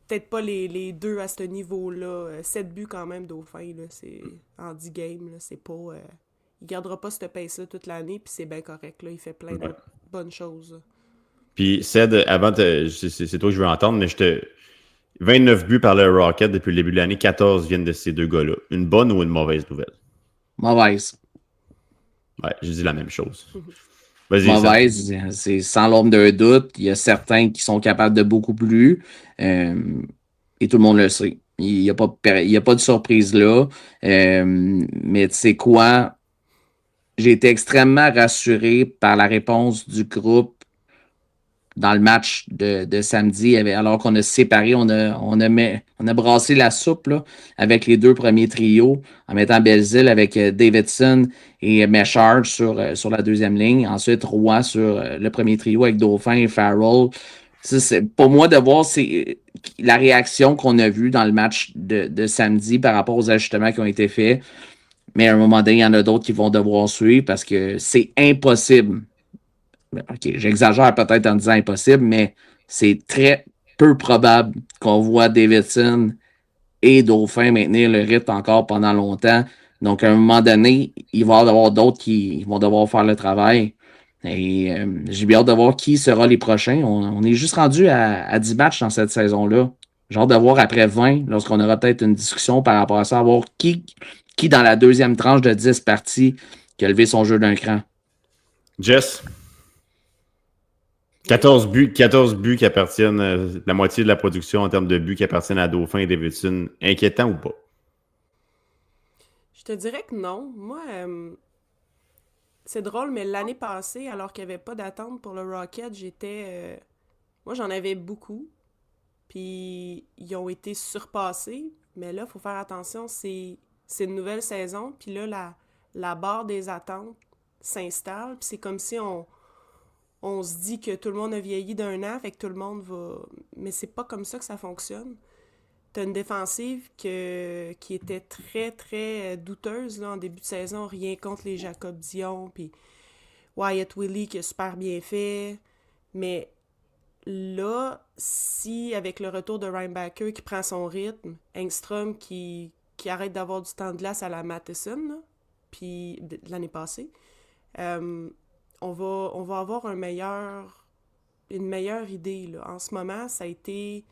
peut-être pas les deux à ce niveau-là. 7 buts quand même, Dauphin, là, c'est en 10 games, là, c'est pas... il gardera pas cette pace-là toute l'année, puis c'est bien correct. Là. Il fait plein de bonnes choses. Puis, Ced, avant, c'est toi que je veux entendre, mais 29 buts par le Rocket depuis le début de l'année, 14 viennent de ces deux gars-là. Une bonne ou une mauvaise nouvelle? Mauvaise. Ouais, je dis la même chose. Vas-y, mauvaise, c'est sans l'ombre d'un doute. Il y a certains qui sont capables de beaucoup plus. Et tout le monde le sait. Il n'y a pas de surprise là. Mais tu sais quoi? J'ai été extrêmement rassuré par la réponse du groupe dans le match de samedi, alors qu'on a séparé, on a brassé la soupe là, avec les 2 premiers trios, en mettant Belzile avec Davidson et Meshard sur la deuxième ligne. Ensuite, Roy sur le premier trio avec Dauphin et Farrell. C'est, pour moi, de voir la réaction qu'on a vue dans le match de samedi par rapport aux ajustements qui ont été faits. Mais à un moment donné, il y en a d'autres qui vont devoir suivre parce que c'est impossible. OK, j'exagère peut-être en disant impossible, mais c'est très peu probable qu'on voit Davidson et Dauphin maintenir le rythme encore pendant longtemps. Donc, à un moment donné, il va y avoir d'autres qui vont devoir faire le travail. Et j'ai bien hâte de voir qui sera les prochains. On est juste rendu à 10 matchs dans cette saison-là. J'ai hâte de voir après 20, lorsqu'on aura peut-être une discussion par rapport à ça, à voir qui dans la deuxième tranche de 10 parties qui a levé son jeu d'un cran. Jess? 14 buts qui appartiennent, la moitié de la production en termes de buts qui appartiennent à Dauphin et Davidson. Inquiétant ou pas? Je te dirais que non. Moi, c'est drôle, mais l'année passée, alors qu'il n'y avait pas d'attente pour le Rocket, moi, j'en avais beaucoup. Puis, ils ont été surpassés. Mais là, il faut faire attention, c'est une nouvelle saison. Puis là, la barre des attentes s'installe. Puis c'est comme si on se dit que tout le monde a vieilli d'un an, fait que tout le monde va... Mais c'est pas comme ça que ça fonctionne. T'as une défensive qui était très, très douteuse là, en début de saison. Rien contre les Jacob Dion, puis Wyatt Willey qui a super bien fait. Mais là, si avec le retour de Reinbacker qui prend son rythme, Engstrom qui arrête d'avoir du temps de glace à la Matheson, là, puis l'année passée, on va avoir une meilleure idée. Là. En ce moment, ça a été...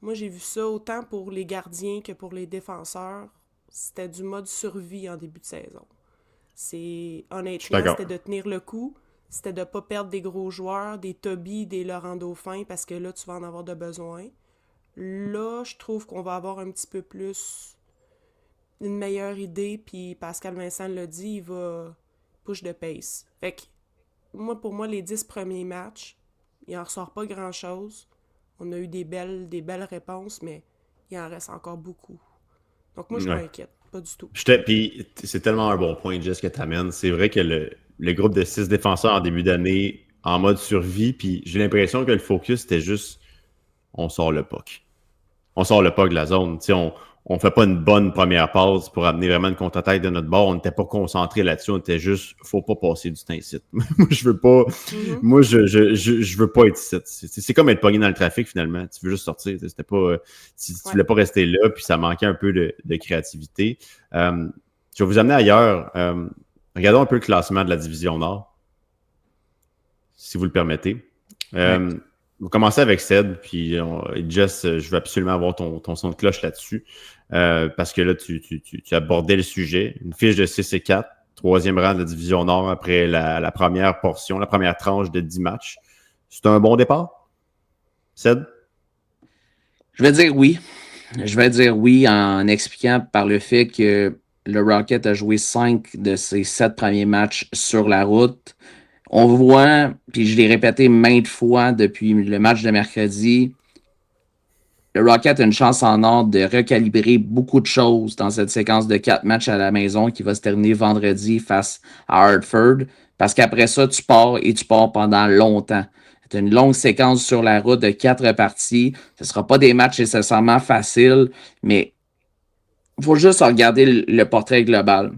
Moi, j'ai vu ça autant pour les gardiens que pour les défenseurs. C'était du mode survie en début de saison. Honnêtement, c'était de tenir le coup. C'était de ne pas perdre des gros joueurs, des Toby, des Laurent Dauphin, parce que là, tu vas en avoir de besoin. Là, je trouve qu'on va avoir un petit peu plus une meilleure idée, puis Pascal Vincent l'a dit, il va push de pace. Fait que pour moi, les 10 premiers matchs, il n'en ressort pas grand-chose. On a eu des belles réponses, mais il en reste encore beaucoup. Donc moi, je m'inquiète. Pas du tout. Puis c'est tellement un bon point, Jess, que tu amènes. C'est vrai que le groupe de 6 défenseurs en début d'année, en mode survie, puis j'ai l'impression que le focus, c'était juste on sort le puck. on sort le puck de la zone. On fait pas une bonne première passe pour amener vraiment une contre-attaque de notre bord. On n'était pas concentré là-dessus. On était juste, faut pas passer du temps ici. Moi, je veux pas, moi, je veux pas être ici. C'est comme être pogné dans le trafic, finalement. Tu veux juste sortir. C'était pas, tu voulais pas rester là, puis ça manquait un peu de créativité. Je vais vous amener ailleurs. Regardons un peu le classement de la division Nord, si vous le permettez. On commencer avec Ced, puis Jess, je veux absolument avoir ton son de cloche là-dessus, parce que là, tu abordais le sujet. Une fiche de 6-4, troisième rang de la division Nord après la première portion, la première tranche de 10 matchs. C'est un bon départ, Ced? Je vais dire oui. Je vais dire oui en expliquant par le fait que le Rocket a joué 5 de ses 7 premiers matchs sur la route. On voit, puis je l'ai répété maintes fois depuis le match de mercredi, le Rocket a une chance en or de recalibrer beaucoup de choses dans cette séquence de 4 matchs à la maison qui va se terminer vendredi face à Hartford. Parce qu'après ça, tu pars et tu pars pendant longtemps. C'est une longue séquence sur la route de 4 parties. Ce ne sera pas des matchs nécessairement faciles, mais il faut juste regarder le portrait global.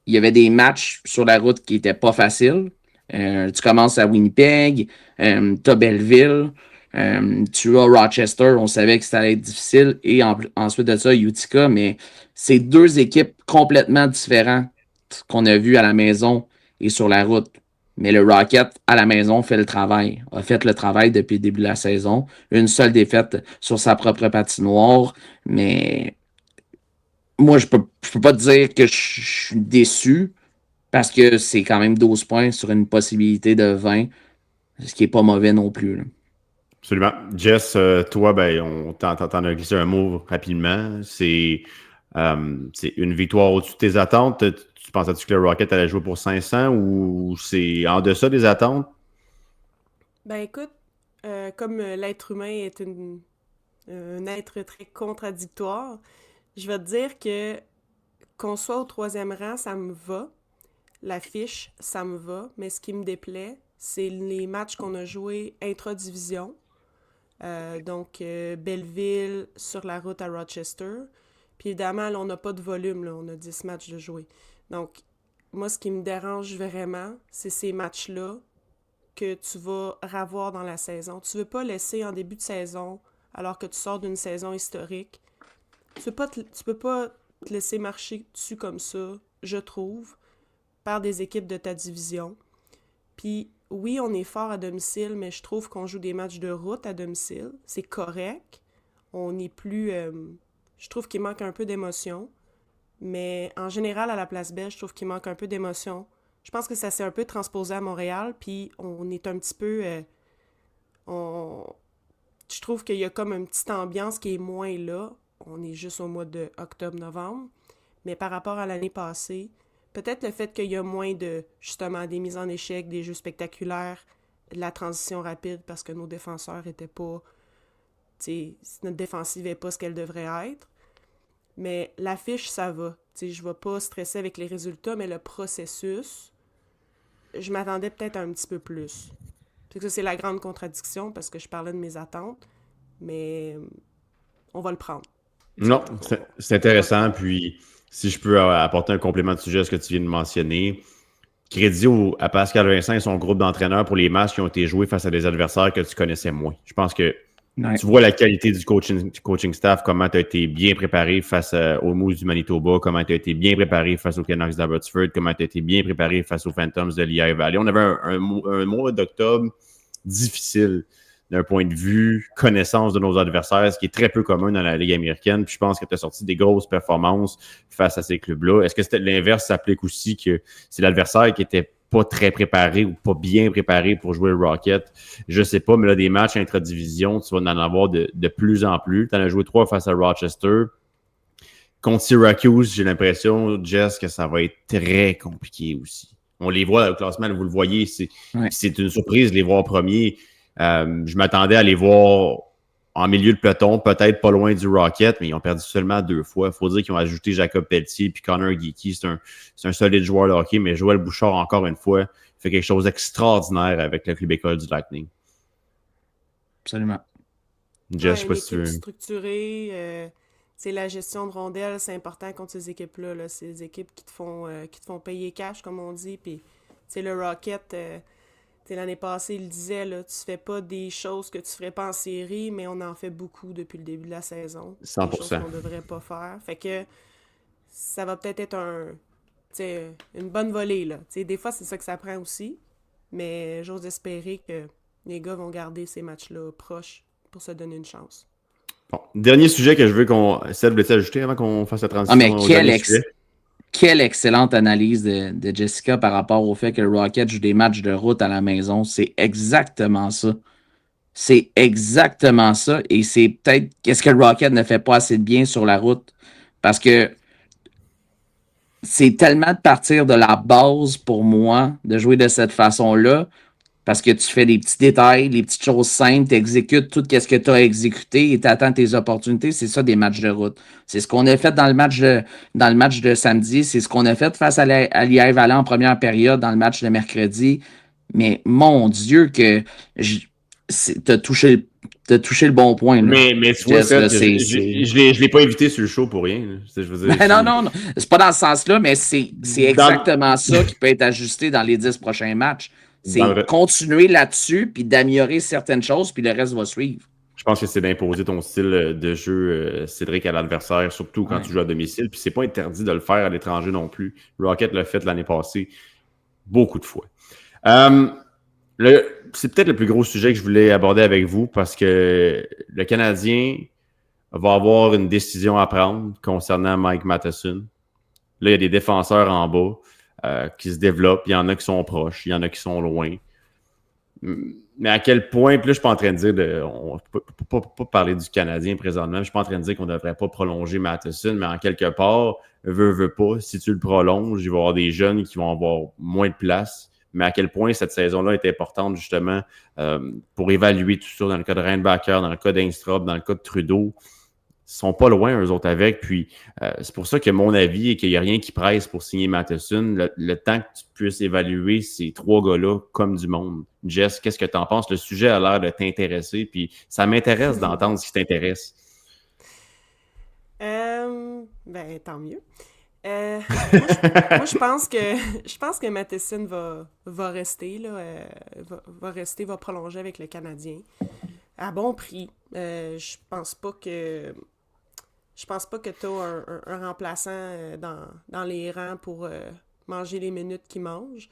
Il y avait des matchs sur la route qui n'étaient pas faciles. Tu commences à Winnipeg, tu as Belleville, tu as Rochester, on savait que ça allait être difficile, et ensuite de ça, Utica, mais c'est deux équipes complètement différentes qu'on a vues à la maison et sur la route. Mais le Rocket, à la maison, a fait le travail depuis le début de la saison. Une seule défaite sur sa propre patinoire, mais moi, je peux pas te dire que je suis déçu, parce que c'est quand même 12 points sur une possibilité de 20, ce qui n'est pas mauvais non plus. Là. Absolument. Jess, toi, on t'en a glissé un mot rapidement. C'est une victoire au-dessus de tes attentes. Tu pensais-tu que le Rocket allait jouer pour 500 ou c'est en deçà des attentes? Ben écoute, comme l'être humain est un être très contradictoire, je vais te dire que qu'on soit au troisième rang, ça me va. L'affiche, ça me va, mais ce qui me déplaît, c'est les matchs qu'on a joués intra-division. Donc, Belleville, sur la route à Rochester. Puis évidemment, là, on n'a pas de volume, là, on a 10 matchs de jouer. Donc, moi, ce qui me dérange vraiment, c'est ces matchs-là que tu vas revoir dans la saison. Tu ne veux pas laisser en début de saison, alors que tu sors d'une saison historique. Tu peux pas te laisser marcher dessus comme ça, je trouve, par des équipes de ta division. Puis oui, on est fort à domicile, mais je trouve qu'on joue des matchs de route à domicile. C'est correct. On n'est plus... je trouve qu'il manque un peu d'émotion. Mais en général, à la Place Belle, je trouve qu'il manque un peu d'émotion. Je pense que ça s'est un peu transposé à Montréal, puis on est un petit peu... Je trouve qu'il y a comme une petite ambiance qui est moins là. On est juste au mois de octobre-novembre. Mais par rapport à l'année passée, peut-être le fait qu'il y a moins de, justement, des mises en échec, des jeux spectaculaires, de la transition rapide, parce que nos défenseurs étaient pas... notre défensive n'est pas ce qu'elle devrait être. Mais l'affiche, ça va. Je ne vais pas stresser avec les résultats, mais le processus, je m'attendais peut-être un petit peu plus. Ça, c'est la grande contradiction, parce que je parlais de mes attentes, mais on va le prendre. Non, c'est intéressant. Puis, si je peux apporter un complément de sujet à ce que tu viens de mentionner, crédit à Pascal Vincent et son groupe d'entraîneurs pour les matchs qui ont été joués face à des adversaires que tu connaissais moins. Je pense que tu vois la qualité du coaching staff, comment tu as été bien préparé face aux Moose du Manitoba, comment tu as été bien préparé face aux Canucks d'Abbotsford, comment tu as été bien préparé face aux Phantoms de Lehigh Valley. On avait un mois d'octobre difficile d'un point de vue connaissance de nos adversaires, ce qui est très peu commun dans la Ligue américaine. Puis je pense que tu as sorti des grosses performances face à ces clubs-là. Est-ce que c'était l'inverse s'applique aussi, que c'est l'adversaire qui était pas très préparé ou pas bien préparé pour jouer le Rocket? Je sais pas, mais là, des matchs intra-division, tu vas en avoir de plus en plus. Tu en as joué 3 face à Rochester. Contre Syracuse, j'ai l'impression, Jess, que ça va être très compliqué aussi. On les voit au classement, vous le voyez, c'est une surprise de les voir premiers. Je m'attendais à les voir en milieu de peloton, peut-être pas loin du Rocket, mais ils ont perdu seulement 2 fois. Il faut dire qu'ils ont ajouté Jacob Pelletier puis Connor Geeky. C'est un solide joueur de hockey, mais Joël Bouchard, encore une fois, fait quelque chose d'extraordinaire avec le club école du Lightning. Absolument. Jess, je sais Une pas si tu équipe veux. structurée, la gestion de rondelles, c'est important contre ces équipes-là. Là. C'est des équipes qui te font payer cash, comme on dit. Puis, le Rocket, l'année passée, il disait, là, tu fais pas des choses que tu ferais pas en série, mais on en fait beaucoup depuis le début de la saison. Des choses 100%. qu'on devrait pas faire. Fait que ça va peut-être être une bonne volée, là. Des fois, c'est ça que ça prend aussi. Mais j'ose espérer que les gars vont garder ces matchs-là proches pour se donner une chance. Bon, dernier sujet que je veux qu'on... Seb, voulais-tu ajouter avant qu'on fasse la Ah, mais transition au dernier sujet? quelle excellente analyse de Jessica par rapport au fait que le Rocket joue des matchs de route à la maison. C'est exactement ça. C'est exactement ça. Et c'est peut-être qu'est-ce que le Rocket ne fait pas assez de bien sur la route. Parce que c'est tellement de partir de la base pour moi de jouer de cette façon-là. Parce que tu fais des petits détails, les petites choses simples, tu exécutes tout ce que tu as exécuté et tu attends tes opportunités. C'est ça des matchs de route. C'est ce qu'on a fait dans le match de samedi. C'est ce qu'on a fait face à l'IA Valais en première période dans le match de mercredi. Mais mon Dieu, que tu as touché le bon point. Là. Mais tu vois, Jess, là, Seb, que je l'ai pas évité sur le show pour rien. Là. Je veux dire, Ben non, non, non. C'est pas dans ce sens-là, mais c'est dans, exactement ça qui peut être ajusté dans les 10 prochains matchs. dans C'est le- continuer là-dessus, puis d'améliorer certaines choses, puis le reste va suivre. Je pense que c'est d'imposer ton style de jeu, Cédric, à l'adversaire, surtout quand Ouais. tu joues à domicile. Puis c'est pas interdit de le faire à l'étranger non plus. Rocket l'a fait l'année passée beaucoup de fois. C'est peut-être le plus gros sujet que je voulais aborder avec vous parce que le Canadien va avoir une décision à prendre concernant Mike Matheson. Là, il y a des défenseurs en bas qui se développent. Il y en a qui sont proches, il y en a qui sont loin. Mais à quel point, puis là, je suis pas en train de dire, on ne peut pas parler du Canadien présentement, je suis pas en train de dire qu'on ne devrait pas prolonger Matheson, mais en quelque part, veut pas, si tu le prolonges, il va y avoir des jeunes qui vont avoir moins de place. Mais à quel point cette saison-là est importante, justement, pour évaluer tout ça dans le cas de Reinbacker, dans le cas d'Ingstrop, dans le cas de Trudeau. Ils sont pas loin, eux autres, avec. Puis, c'est pour ça que mon avis est qu'il n'y a rien qui presse pour signer Matheson. Le temps que tu puisses évaluer ces trois gars-là comme du monde. Jess, qu'est-ce que tu en penses? Le sujet a l'air de t'intéresser, puis ça m'intéresse d'entendre ce qui t'intéresse. Ben, tant mieux. Moi, je pense que Matheson va rester, là, va prolonger avec le Canadien à bon prix. Je pense pas que tu as un remplaçant dans les rangs pour manger les minutes qu'il mange.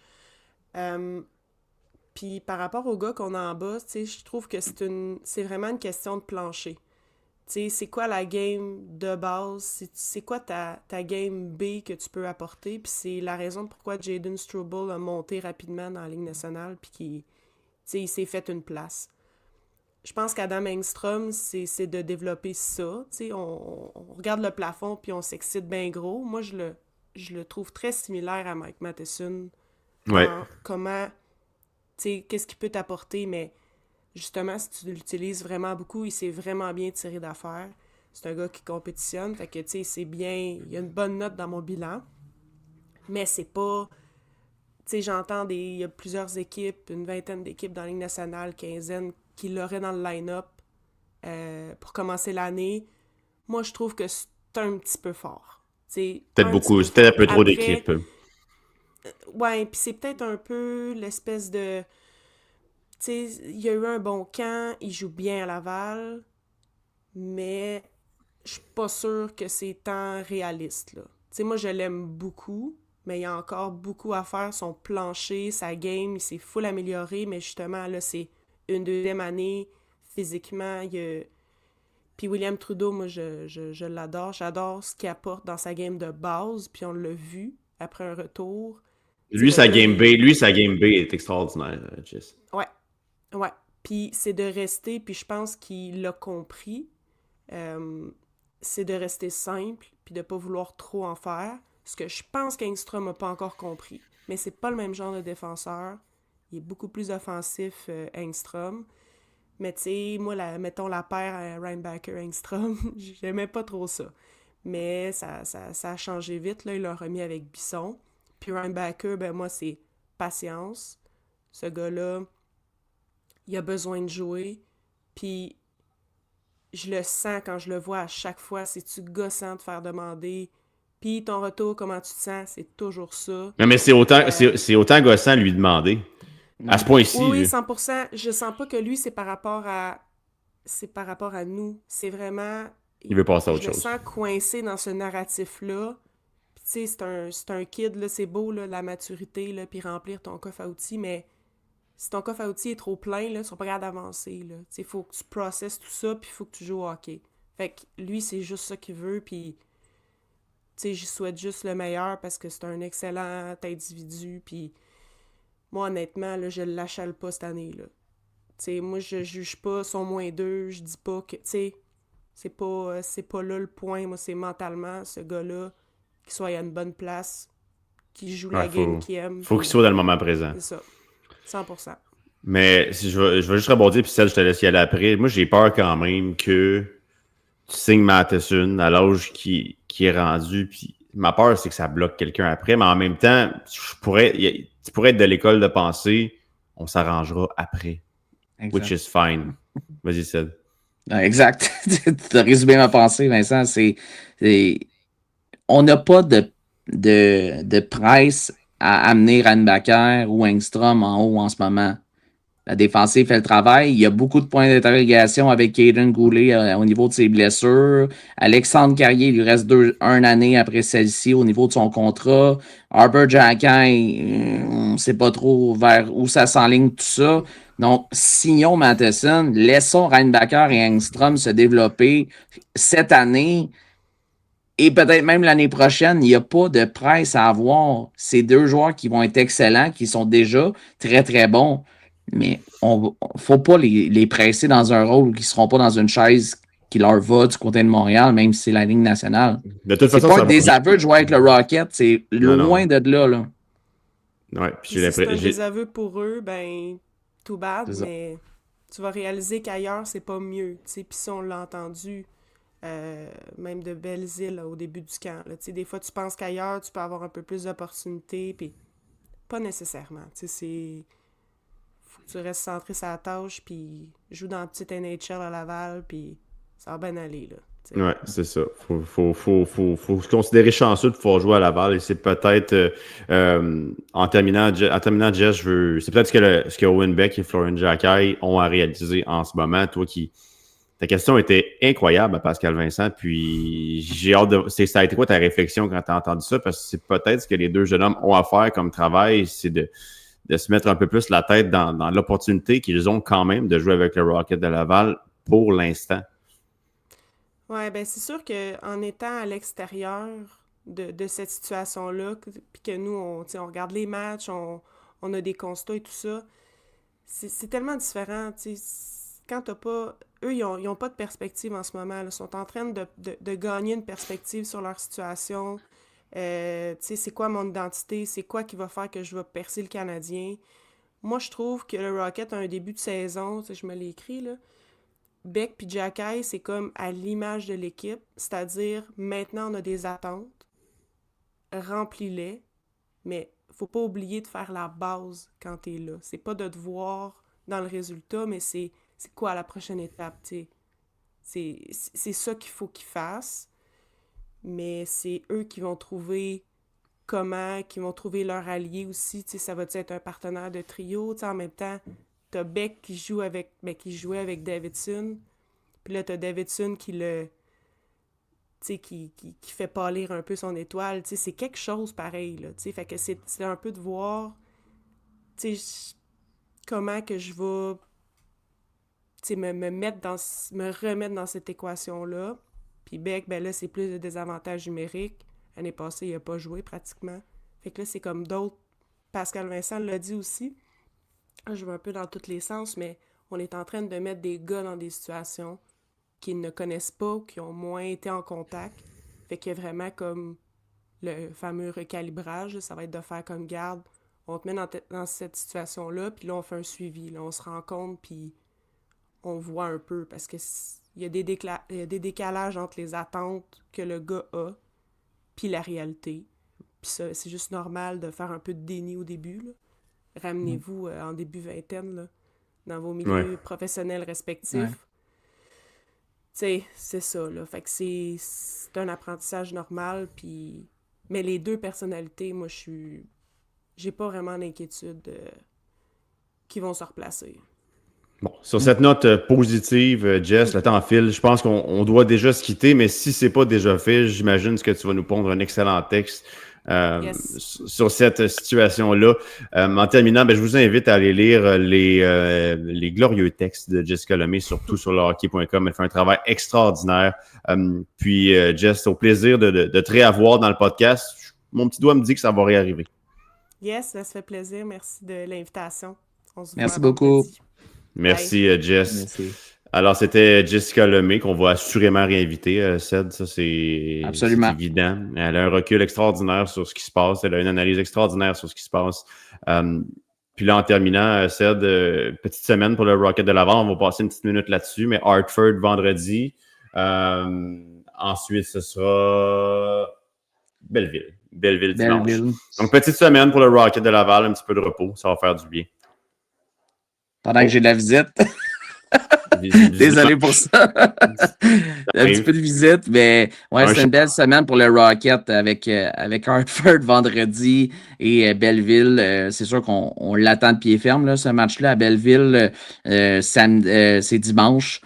Puis par rapport aux gars qu'on a en bas, je trouve que c'est vraiment une question de plancher. C'est quoi la game de base? C'est quoi ta game B que tu peux apporter? Puis c'est la raison pourquoi Jayden Struble a monté rapidement dans la Ligue nationale puis il s'est fait une place. Je pense qu'Adam Engstrom, c'est de développer ça. On regarde le plafond puis on s'excite bien gros. Moi, je le trouve très similaire à Mike Matheson. Ouais. Comment, qu'est-ce qu'il peut t'apporter, mais justement, si tu l'utilises vraiment beaucoup, il s'est vraiment bien tiré d'affaire. C'est un gars qui compétitionne, fait que, c'est bien, il y a une bonne note dans mon bilan, mais c'est pas, j'entends il y a plusieurs équipes, une vingtaine d'équipes dans la Ligue nationale, quinzaine, qui l'auraient dans le line-up pour commencer l'année. Moi, je trouve que c'est un petit peu fort. Peut-être beaucoup, c'était un peu trop d'équipes. Ouais, puis c'est peut-être un peu l'espèce de... il y a eu un bon camp, il joue bien à Laval, mais je suis pas sûre que c'est tant réaliste, là. Moi, je l'aime beaucoup, mais il y a encore beaucoup à faire. Son plancher, sa game, il s'est full amélioré, mais justement, là, c'est une deuxième année. Physiquement, Puis William Trudeau, moi, je l'adore. J'adore ce qu'il apporte dans sa game de base, puis on l'a vu après un retour. Lui, sa game B est extraordinaire, Jess. Ouais. Puis c'est de rester, puis je pense qu'il l'a compris, c'est de rester simple, puis de pas vouloir trop en faire. Ce que je pense qu'Engstrom n'a pas encore compris. Mais c'est pas le même genre de défenseur. Il est beaucoup plus offensif, Engstrom. Mais tu sais, moi, mettons la paire Reinbacker-Engstrom, j'aimais pas trop ça. Mais ça a changé vite, là. Il l'a remis avec Bisson. Puis Reinbacker, ben moi, c'est patience. Ce gars-là, il a besoin de jouer. Puis je le sens quand je le vois à chaque fois. C'est-tu gossant de faire demander? Puis ton retour, comment tu te sens? C'est toujours ça. Non, mais c'est autant gossant lui demander. À ce point-ci. Oui, là. 100%. Je sens pas que lui, c'est par rapport à nous. C'est vraiment... Il veut passer à autre Je le chose. sens coincé dans ce narratif-là. Puis tu sais, c'est un kid, là, c'est beau, là, la maturité, là, puis remplir ton coffre à outils, mais si ton coffre à outils est trop plein, là, tu seras pas capable d'avancer, là. Tu sais, faut que tu processes tout ça, puis il faut que tu joues au hockey. Fait que lui, c'est juste ça qu'il veut, puis tu sais, j'y souhaite juste le meilleur parce que c'est un excellent individu, puis moi, honnêtement, là, je l'achale pas cette année, là. Tu sais, moi, je juge pas son -2, je dis pas que, tu sais, c'est pas là le point. Moi, c'est mentalement, ce gars-là, qu'il soit à une bonne place, qu'il joue la game qu'il aime. Faut qu'il soit dans le moment présent. C'est ça. 100%. Mais je vais juste rebondir, puis celle, je te laisse y aller après. Moi, j'ai peur quand même que tu signes Matheson à l'âge qui est rendu, puis ma peur, c'est que ça bloque quelqu'un après, mais en même temps, tu pourrais être de l'école de pensée, on s'arrangera après. Exact. Which is fine. Vas-y, Ced. Exact. Tu as résumé ma pensée, Vincent. On n'a pas de presse à amener Reinbacker ou Engstrom en haut en ce moment. La défensive fait le travail. Il y a beaucoup de points d'interrogation avec Caden Goulet au niveau de ses blessures. Alexandre Carrier, il lui reste 1 année après celle-ci au niveau de son contrat. Harper Jacquin, on ne sait pas trop vers où ça s'enligne tout ça. Donc, signons Matheson, laissons Reinbacker et Engstrom se développer cette année et peut-être même l'année prochaine. Il n'y a pas de presse à avoir. Ces 2 joueurs qui vont être excellents, qui sont déjà très, très bons. Mais il ne faut pas les presser dans un rôle où ils ne seront pas dans une chaise qui leur va du côté de Montréal, même si c'est la Ligue nationale. De toute façon, c'est pas un désaveu de jouer avec le Rocket, c'est loin de là. Ouais, puis si c'est un désaveu pour eux, ben, too bad, mais tu vas réaliser qu'ailleurs, c'est pas mieux. Puis si on l'a entendu, même de Belle-Île au début du camp. Là, des fois, tu penses qu'ailleurs, tu peux avoir un peu plus d'opportunités, puis pas nécessairement. C'est... Faut que tu restes centré sur la tâche, puis joue dans la petite NHL à Laval, puis ça va bien aller, là. T'sais. Ouais, c'est ça. Faut se considérer chanceux de pouvoir jouer à Laval, et c'est peut-être en terminant, Jess, c'est peut-être ce que Owen Beck et Florian Jacquet ont à réaliser en ce moment. Toi ta question était incroyable, Pascal Vincent, puis j'ai hâte ça a été quoi ta réflexion quand tu as entendu ça? Parce que c'est peut-être ce que les 2 jeunes hommes ont à faire comme travail, c'est de se mettre un peu plus la tête dans l'opportunité qu'ils ont quand même de jouer avec le Rocket de Laval pour l'instant. Ouais, ben c'est sûr qu'en étant à l'extérieur de cette situation-là, puis que nous, on regarde les matchs, on a des constats et tout ça, c'est tellement différent, tu sais. Quand t'as pas... Eux, ils ont pas de perspective en ce moment, là. Ils sont en train de gagner une perspective sur leur situation. Tu sais, c'est quoi mon identité? C'est quoi qui va faire que je vais percer le Canadien? Moi, je trouve que le Rocket a un début de saison, tu sais, je me l'ai écrit, là. Beck puis Jacquet, c'est comme à l'image de l'équipe, c'est-à-dire maintenant on a des attentes, remplis-les, mais faut pas oublier de faire la base quand t'es là. C'est pas de te voir dans le résultat, mais c'est quoi la prochaine étape, tu sais. C'est ça qu'il faut qu'ils fassent, mais c'est eux qui vont trouver qui vont trouver leur allié aussi, tu sais, ça va être un partenaire de trio, tu sais, en même temps. T'as Beck qui jouait avec Davidson. Puis là, t'as Davidson qui fait pâlir un peu son étoile. Tu sais, c'est quelque chose pareil, là. Tu sais, fait que c'est un peu de voir, tu sais, comment que je vais, tu sais, me remettre dans cette équation-là. Puis Beck, ben là, c'est plus de désavantages numériques. L'année passée, il a pas joué pratiquement. Fait que là, c'est comme d'autres. Pascal Vincent l'a dit aussi. Je vais un peu dans tous les sens, mais on est en train de mettre des gars dans des situations qu'ils ne connaissent pas ou qui ont moins été en contact. Fait qu'il y a vraiment comme le fameux recalibrage, ça va être de faire comme garde. On te met dans cette situation-là, puis là, on fait un suivi. Là, on se rend compte, puis on voit un peu, parce que il y a des décalages entre les attentes que le gars a, puis la réalité. Puis ça, c'est juste normal de faire un peu de déni au début, là. Ramenez-vous en début vingtaine, là, dans vos milieux professionnels respectifs. sais, c'est ça, là. Fait que c'est un apprentissage normal, puis... Mais les deux personnalités, moi, j'ai pas vraiment d'inquiétude qu'ils vont se replacer. Bon, sur cette note positive, Jess, le temps file. Je pense qu'on doit déjà se quitter, mais si c'est pas déjà fait, j'imagine que tu vas nous pondre un excellent texte sur cette situation-là. En terminant, je vous invite à aller lire les glorieux textes de Jessica Lemay, surtout sur le hockey.com. Elle fait un travail extraordinaire. Puis, Jess, au plaisir de te réavoir dans le podcast. Mon petit doigt me dit que ça va réarriver. Yes, ça se fait plaisir. Merci de l'invitation. Merci beaucoup. Merci, Jess. Merci. Alors, c'était Jessica Lemay qu'on va assurément réinviter, Ced. Ça, c'est évident. Elle a un recul extraordinaire sur ce qui se passe. Elle a une analyse extraordinaire sur ce qui se passe. Puis là, en terminant, Ced, petite semaine pour le Rocket de Laval. On va passer une petite minute là-dessus. Mais Hartford, vendredi. Ensuite, ce sera Belleville. Belleville dimanche. Donc, petite semaine pour le Rocket de Laval. Un petit peu de repos. Ça va faire du bien. Pendant que j'ai de la visite. Désolé pour ça. Un petit peu de visite, mais ouais, c'est une belle semaine pour le Rocket avec Hartford vendredi et Belleville. C'est sûr qu'on l'attend de pied ferme, là, ce match-là à Belleville. C'est dimanche,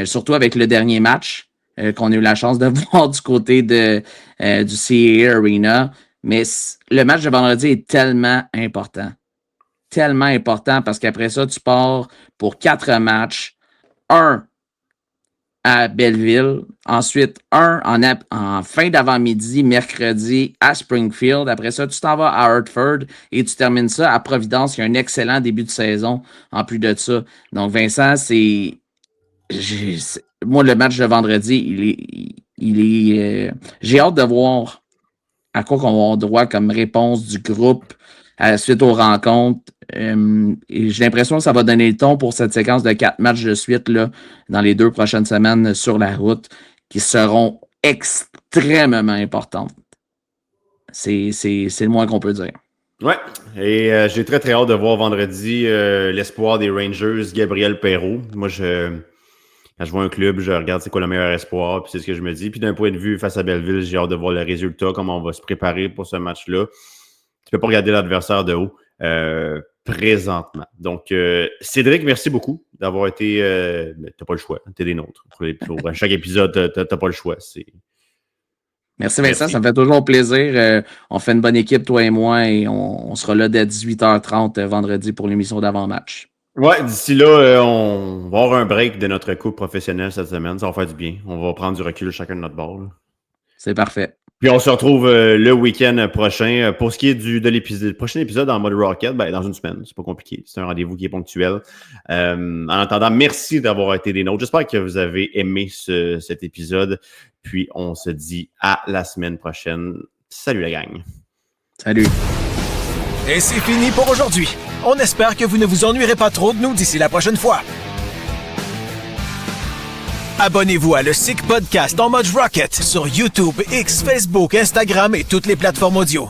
surtout avec le dernier match qu'on a eu la chance de voir du côté du CAA Arena. Mais le match de vendredi est tellement important. Tellement important parce qu'après ça, tu pars pour 4 matchs. 1 à Belleville, ensuite 1 en fin d'avant-midi, mercredi à Springfield. Après ça, tu t'en vas à Hartford et tu termines ça à Providence. Il y a un excellent début de saison en plus de ça. Donc, Vincent, moi, le match de vendredi, j'ai hâte de voir à quoi qu'on va avoir droit comme réponse du groupe suite aux rencontres. Et j'ai l'impression que ça va donner le ton pour cette séquence de 4 matchs de suite là, dans les 2 prochaines semaines sur la route qui seront extrêmement importantes. C'est le moins qu'on peut dire. Ouais, et j'ai très très hâte de voir vendredi l'espoir des Rangers, Gabriel Perreault. Moi, quand je vois un club, je regarde c'est quoi le meilleur espoir, puis c'est ce que je me dis. Puis d'un point de vue face à Belleville, j'ai hâte de voir le résultat, comment on va se préparer pour ce match-là. Tu peux pas regarder l'adversaire de haut présentement. Donc, Cédric, merci beaucoup d'avoir été... t'as pas le choix, t'es des nôtres. Pour chaque épisode, t'as pas le choix. Merci Vincent, ça me fait toujours plaisir. On fait une bonne équipe, toi et moi, et on sera là dès 18h30 vendredi pour l'émission d'avant-match. Ouais, d'ici là, on va avoir un break de notre couple professionnel cette semaine. Ça va faire du bien. On va prendre du recul chacun de notre bord. Là. C'est parfait. Puis on se retrouve le week-end prochain. Pour ce qui est du prochain épisode en mode Rocket, dans une semaine. C'est pas compliqué. C'est un rendez-vous qui est ponctuel. En attendant, merci d'avoir été des nôtres. J'espère que vous avez aimé cet épisode. Puis on se dit à la semaine prochaine. Salut la gang. Salut. Et c'est fini pour aujourd'hui. On espère que vous ne vous ennuierez pas trop de nous d'ici la prochaine fois. Abonnez-vous à le Sick Podcast en mode Rocket sur YouTube, X, Facebook, Instagram et toutes les plateformes audio.